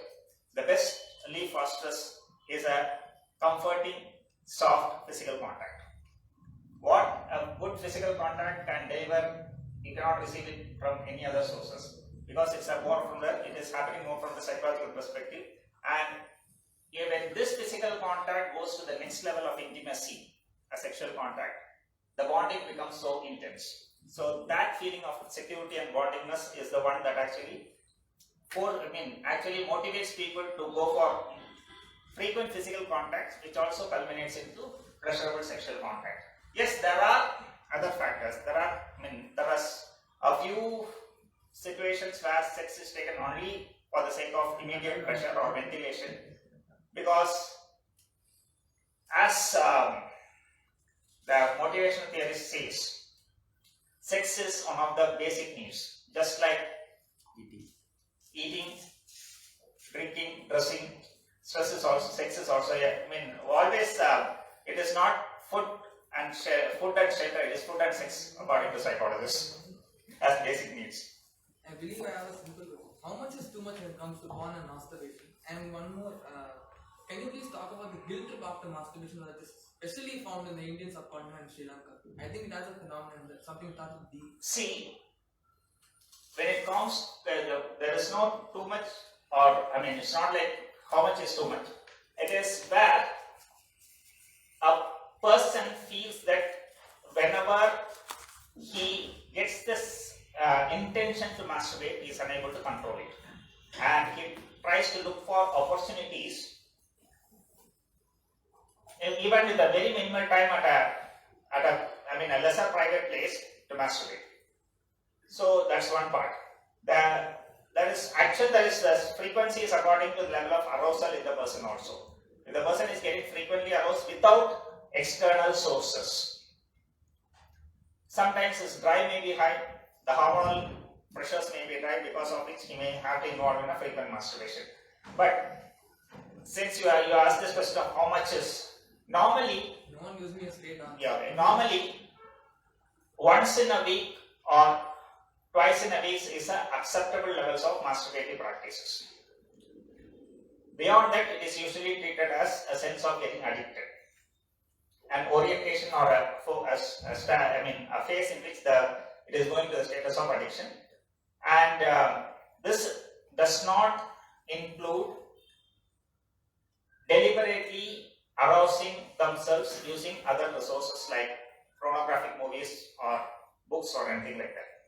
the best relief for stress is a comforting, soft physical contact. What a good physical contact can deliver, you cannot receive it from any other sources, because it's a more from it is happening more from the psychological perspective. And when this physical contact goes to the next level of intimacy, a sexual contact, the bonding becomes so intense. So that feeling of security and bondingness is the one that actually motivates people to go for frequent physical contacts, which also culminates into pleasurable sexual contact. Yes, there are other factors. There are a few situations where sex is taken only for the sake of immediate pleasure or ventilation, because as the motivational theorist says, sex is one of the basic needs, just like eating, drinking, dressing. Sex is also always it is not food and shelter, it is food and sex according to psychologists as basic needs. I believe I have a simple question. How much is too much when it comes to porn and masturbation? And one more, can you please talk about the guilt trip after masturbation, that is especially found in the Indian subcontinent and Sri Lanka? I think that's a phenomenon, that something starts with the... See, when it comes, there is not too much, or it's not like how much is too much. It is where a person feels that whenever he gets this intention to masturbate, he is unable to control it, and he tries to look for opportunities, even with a very minimal time at a lesser private place, to masturbate. So that's one part. There is the frequency is according to the level of arousal in the person also. If the person is getting frequently aroused without external sources, sometimes his drive may be high, the hormonal pressures may be high, because of which he may have to involve in a frequent masturbation. But since you asked this question of how much is, normally, No one gives me a straight answer. yeah, normally once in a week or twice in a week is acceptable levels of masturbative practices. Beyond that, it is usually treated as a sense of getting addicted, an orientation or a phase in which it is going to the status of addiction. And this does not include deliberately arousing themselves using other resources like pornographic movies or books or anything like that.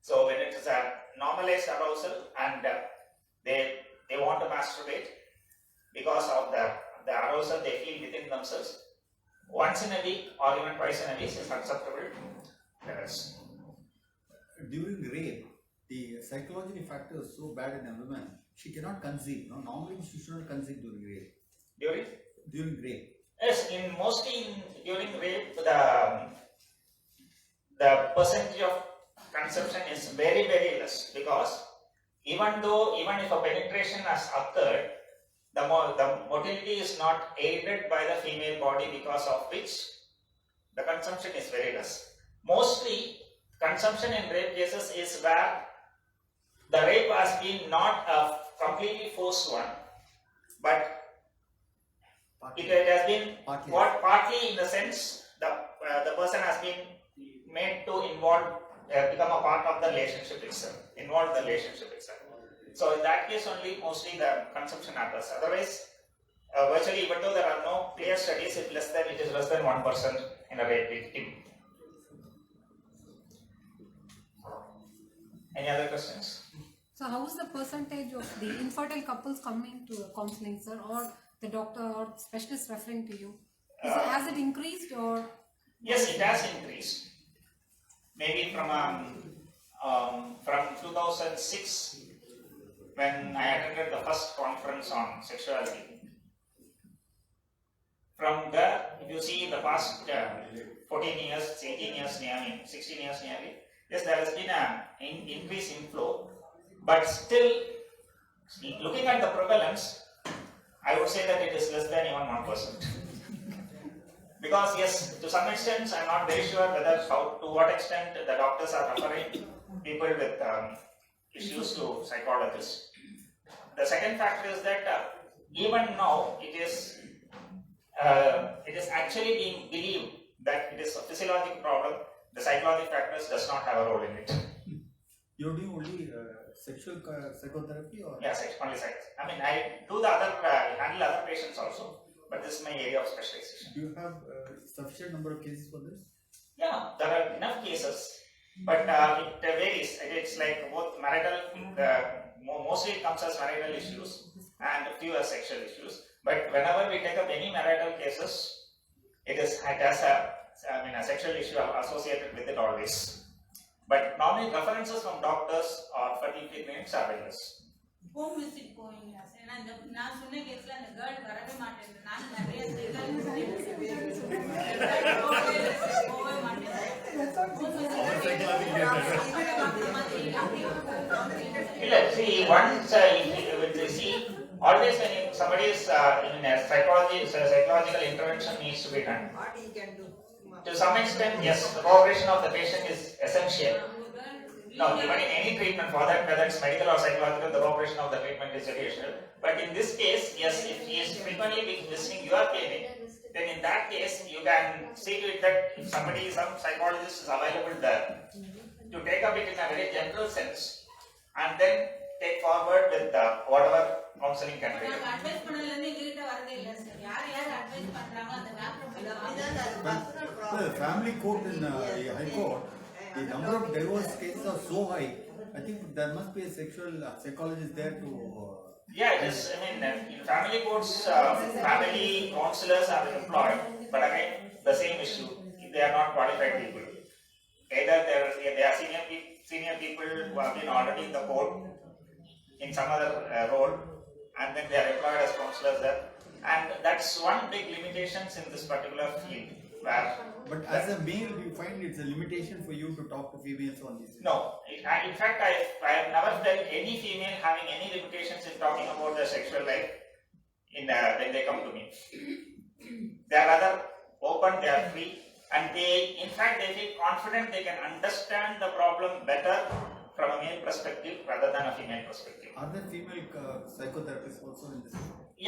So when it is a normalized arousal and they want to masturbate because of the arousal they feel within themselves, once in a week or even twice in a week is acceptable levels. During rape, the psychological factor is so bad in a woman, she cannot conceive. No? Normally she should not conceive during rape. During rape. Yes, during rape, the percentage of conception is very, very less, because even if a penetration has occurred, the motility is not aided by the female body, because of which the consumption is very less. Mostly, consumption in rape cases is where the rape has been not a completely forced one, but it has been partly in the sense the person has been made to become a part of the relationship itself, involve the relationship itself. So in that case only mostly the consumption happens. Otherwise, virtually, even though there are no clear studies, it is less than 1% in a rape victim. Any other questions? So how is the percentage of the infertile couples coming to counseling, sir, or the doctor or specialist referring to you? Has it increased or? Yes, it has increased. Maybe from 2006, when I attended the first conference on sexuality. from the, if you see the past 14 years, 18 years nearly, 16 years nearly, yes, there has been an increase in flow, but still, looking at the prevalence, I would say that it is less than even 1%. Because yes, to some extent, I am not very sure whether to what extent the doctors are referring people with issues to psychologists. The second factor is that even now it is actually being believed that it is a physiological problem. The psychological factors does not have a role in it. You're doing only sexual psychotherapy or? Yeah, only sex. I mean, I do the other, handle other patients also, but this is my area of specialization. Do you have sufficient number of cases for this? Yeah, there are enough cases, but it varies. It's like both marital, mostly it comes as marital issues and few as sexual issues. But whenever we take up any marital cases, it has a sexual issue associated with it always. But normally references from doctors or fertility clinics are very less. Home visit going ஏன்னா இந்த நான் சொன்ன கேஸ்ல அந்த girl வரவே மாட்டேங்குது. நான் நிறைய போகவே மாட்டேங்குது. See, once always when somebody is in a psychological intervention needs to be done. To some extent, yes, the cooperation of the patient is essential. Now, even in any treatment for that, whether it's medical or psychological, the cooperation of the treatment is essential. But in this case, yes, if he is frequently visiting your clinic, then in that case, you can see to it that if some psychologist is available there, to take up it in a very general sense, and then take forward with whatever counseling can be. The family court in the High Court, the number of divorce cases are so high. I think there must be a sexual psychologist there to. Yeah, it is. I mean, in family courts, family counselors are employed, but again, the same issue. They are not qualified people. Either they are senior people who have been already in the court in some other role, and then they are employed as counselors there. And that's one big limitations in this particular field. But as a male, do you find it's a limitation for you to talk to females on this? No. In fact, I have never felt any female having any limitations in talking about their sexual life when they come to me. They are rather open, they are free, and they feel confident they can understand the problem better from a male perspective rather than a female perspective. Are there female psychotherapists also in this?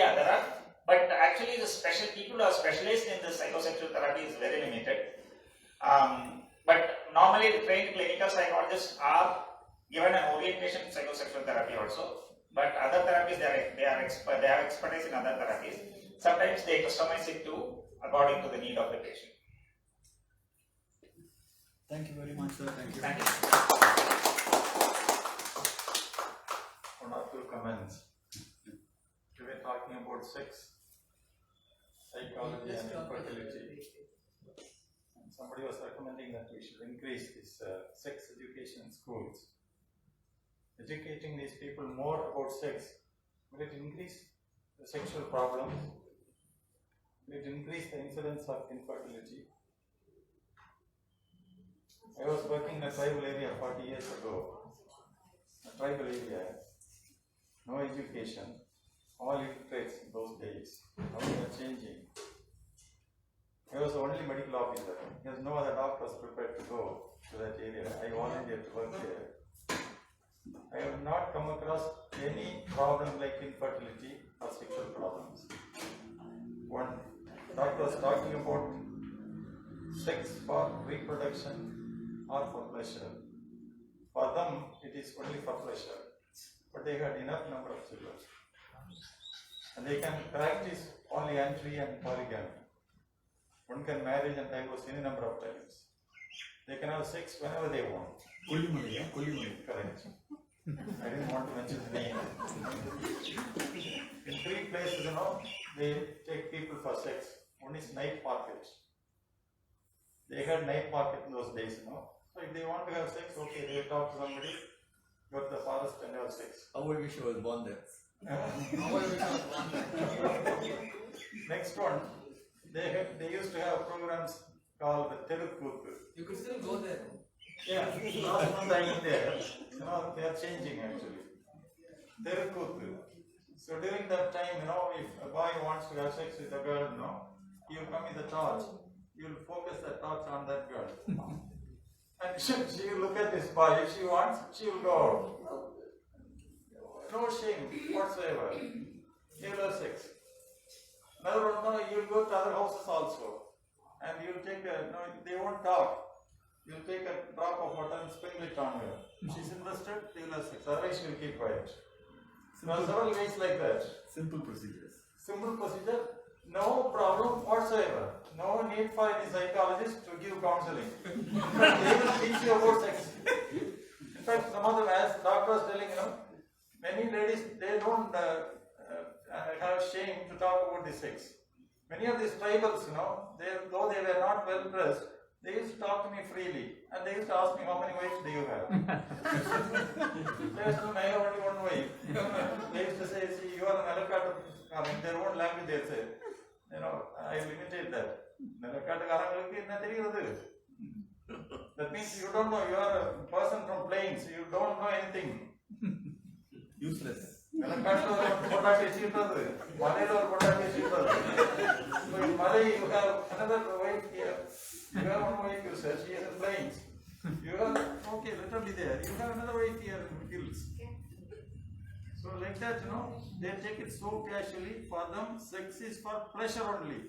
Yeah, there are. But actually, the people who are specialized in this psychosexual therapy is very limited. But normally, the trained clinical psychologists are given an orientation in psychosexual therapy also. But other therapies, they have expertise in other therapies. Sometimes they customize it according to the need of the patient. Thank you very much, sir. Thank you. Thank you. One or two comments. We were talking about sex, psychology, and infertility. And somebody was recommending that we should increase this sex education in schools. Educating these people more about sex, will it increase the sexual problems? Will it increase the incidence of infertility? I was working in a tribal area 40 years ago. A tribal area, no education, all illiterates in those days. Now they are changing. I was the only medical officer. There was no other doctors prepared to go to that area. I volunteered to work there. I have not come across any problem like infertility or sexual problems. One doctor was talking about sex for reproduction or for pleasure. For them, it is only for pleasure. But they had enough number of children. And they can practice polyandry and polygamy. One can marry and divorce any number of times. They can have sex whenever they want. Kullimali, yeah? Kullimali. Correct. I didn't want to mention the name. In 3 places, they take people for sex. One is night market. They had night market in those days, So if they want to have sex, okay, they talk to somebody, go to the forest and have sex. How I wish I was born there. Next one, they used to have programs called the Terukuthu. You could still go there. Yeah, last month I went there. They are changing actually. Terukuthu. So during that time, if a boy wants to have sex with a girl, you will come with a torch. You will focus the torch on that girl. And she will look at this boy. If she wants, she will go out. No shame whatsoever. He will have sex. Another one, you will go to other houses also. And you will take they won't talk. You will take a drop of water and sprinkle it on her. She's interested, they will have sex. Otherwise, she will keep quiet. There are several ways like that. Simple procedures. Simple procedure, no problem whatsoever. No need for any psychologist to give counseling. They will teach you about sex. In fact, some of them, as doctor was telling, many ladies, they don't have shame to talk about the sex. Many of these tribals, though they were not well dressed, they used to talk to me freely, and they used to ask me, how many wives do you have? They used to say, I have only one wife. They used to say, see, you are an Alakata, in their own language they say. I limited that. That means you don't know, you are a person from plains, you don't know anything. Useless. So in Malay you have another wife here. You have one wife, you said, she is in plains. You have, okay, literally there. You have another wife here in the hills. So like that, they take it so casually. For them, sex is for pleasure only,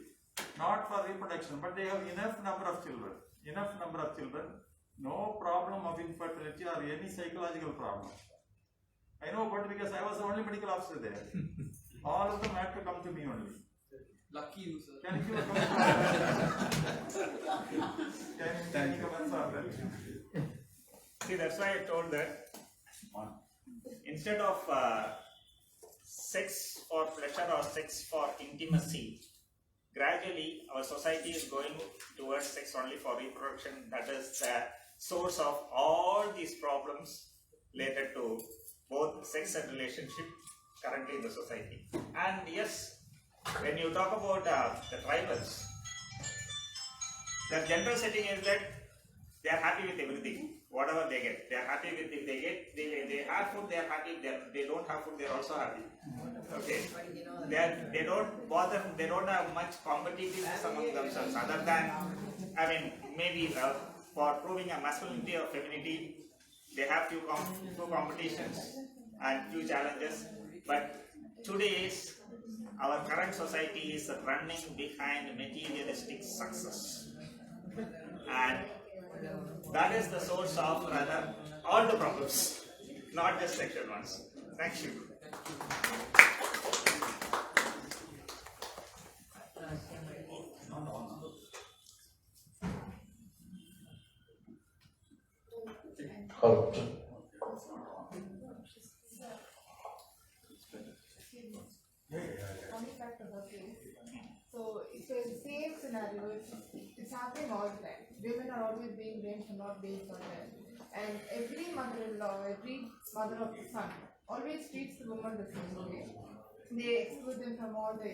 not for reproduction. But they have enough number of children. No problem of infertility or any psychological problem. I know about it because I was the only medical officer there. All of them had to come to me only. Lucky you, sir. Can you give a comment? Can you comments on that? See, that's why I told that instead of sex for pleasure or sex for intimacy, gradually our society is going towards sex only for reproduction. That is the source of all these problems related to both sex and relationship currently in the society. And yes, when you talk about the tribals, the general setting is that they are happy with everything, whatever they get. They are happy with if they get, they have food, they are happy. They don't have food, they are also happy. Okay, they don't bother. They don't have much competitiveness among themselves, other than maybe for proving a masculinity or femininity. They have few competitions and few challenges, but today's our current society is running behind materialistic success, and that is the source of rather all the problems, not just sexual ones. Thank you. Hello. Coming back to her case, so it's the same scenario. It's happening all the time. Women are always being blamed for not being fertile, and every mother-in-law, every mother of the son, always treats the woman the same way. They exclude them from all the.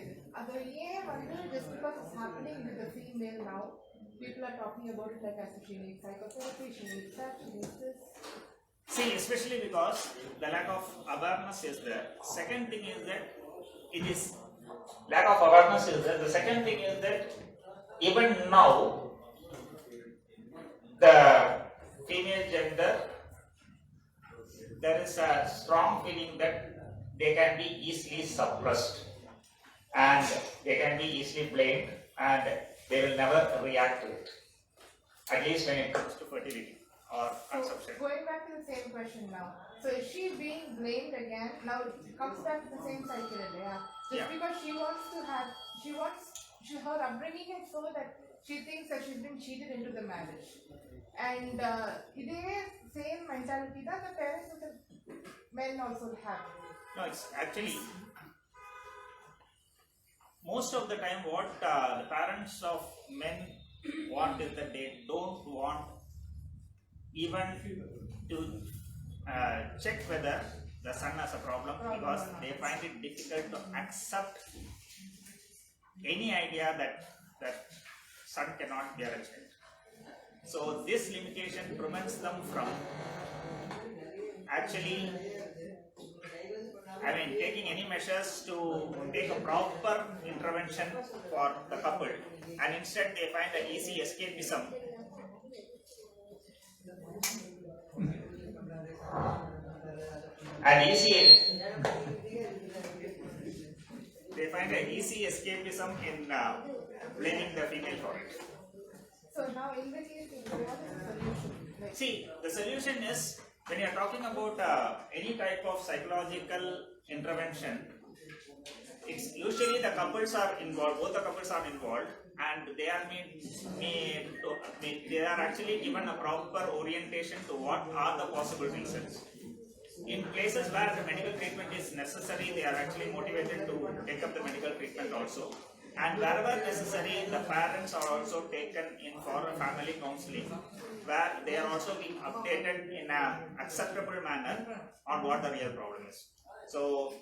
Just because it's happening with the female now, people are talking about it like as if she needs psychotherapy, she needs that, she needs this. See, especially because the lack of awareness is there. Second thing is that it is lack of awareness is there. The second thing is that even now the female gender, there is a strong feeling that they can be easily suppressed and they can be easily blamed and they will never react to it, at least when it comes to fertility or conception. So going back to the same question now. So is she being blamed again? Now it comes back to the same cycle, yeah. Just because she wants to have, her upbringing is so that she thinks that she's been cheated into the marriage. And it is same mentality that the parents of the men also have. No, it's actually most of the time what the parents of men want is that they don't want even to check whether the son has a problem because they find it difficult to accept any idea that that son cannot bear a child. So this limitation prevents them from actually, taking any measures to take a proper intervention for the couple, and instead they find an easy escapism. They find an easy escapism in blaming the female for it. So now in the case, what is the solution? Like, See, the solution is, when you are talking about any type of psychological intervention, it's usually the couples are involved, both the couples are involved, and they are they are actually given a proper orientation to what are the possible reasons. In places where the medical treatment is necessary, they are actually motivated to take up the medical treatment also. And wherever necessary, the parents are also taken in for a family counseling, where they are also being updated in an acceptable manner on what the real problem is. So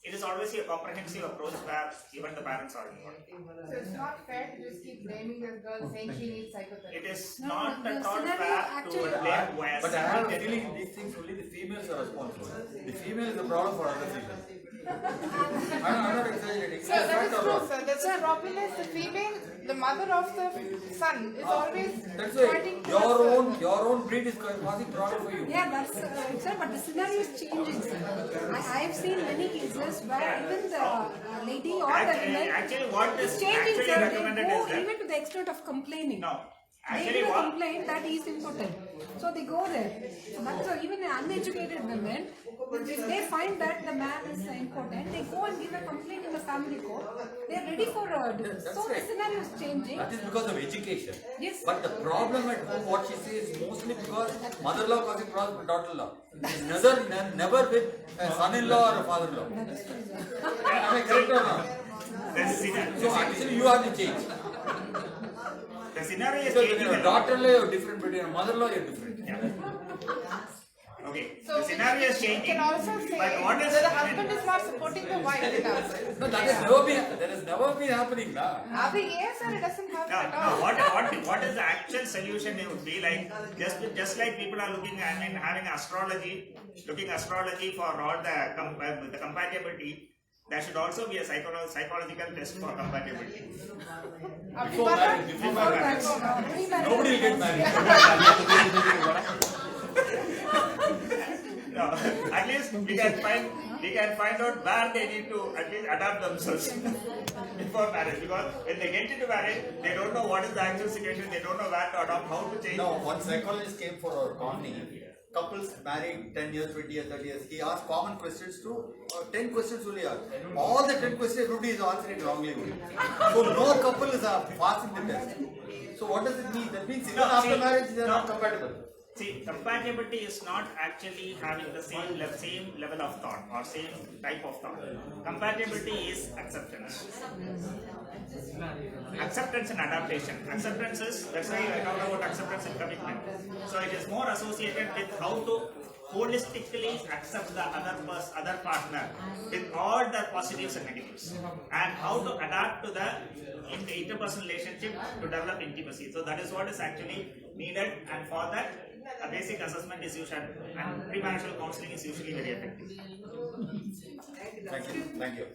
it is always a comprehensive approach where even the parents are involved. so it's not fair to just keep blaming this girl saying she needs psychotherapy. It is No, not the at all scenario fair actually- to blame where But I have a feeling these things only the females are responsible. The female is the problem for other females. I'm not exaggerating. So that is Fact or true, wrong? sir. The problem is the female, the mother of the son is always That's why pointing to your own breed is causing problem for you. Yeah, that's sir, but the scenario is changing, sir. I have seen many cases where even the lady or the woman Actually, what is is changing, actually sir. They recommended go is that even to the extent of complaining. no. They Actually, even what complain that he is impotent. So they go there. So that's why even uneducated women, if they find that the man is impotent, they go and give a complaint in the family court. They are ready for a divorce. So the right. scenario is changing. That is because of education. Yes. But the problem at home, what she says, is mostly because mother-in-law causing problem with daughter-in-law. Never with a son-in-law or a father-in-law. That is true, sir. Am I correct or not? So actually you have to change. the scenario is Because changing. when you're a daughter-in-law, you're different, but you're a mother-in-law, you're different. Okay, So the scenario is we changing. can also say But what is that the husband is not supporting the wife enough. No, that has never been happening now. Yes, sir, it doesn't happen No, at no. all. What is the actual solution? It would be like just like people are looking. Having looking astrology for all the compatibility. There should also be a psychological test for compatibility. Before marriage, Before marriage, pre-marriage. nobody will get married. No, at least we can find out where they need to at least adapt themselves before marriage, because when they get into marriage, they don't know what is the actual situation, they don't know where to adopt, how to change. No, one psychologist came for our colony. Couples married 10 years, 20 years, 30 years. He asked common questions to 10 questions only asked. All the 10 questions, everybody is answering wrongly only. So no couple is passing the test. So what does it mean? That means even after marriage they are not compatible. See, compatibility is not actually having the same level of thought or same type of thought. Compatibility is acceptance. Acceptance and adaptation. Acceptance is, that's why I talked about acceptance and commitment. So it is more associated with how to holistically accept the other partner with all the positives and negatives, and how to adapt to the interpersonal relationship to develop intimacy. So that is what is actually needed, and for that a basic assessment is usual, and premarital counseling is usually very effective. Thank you.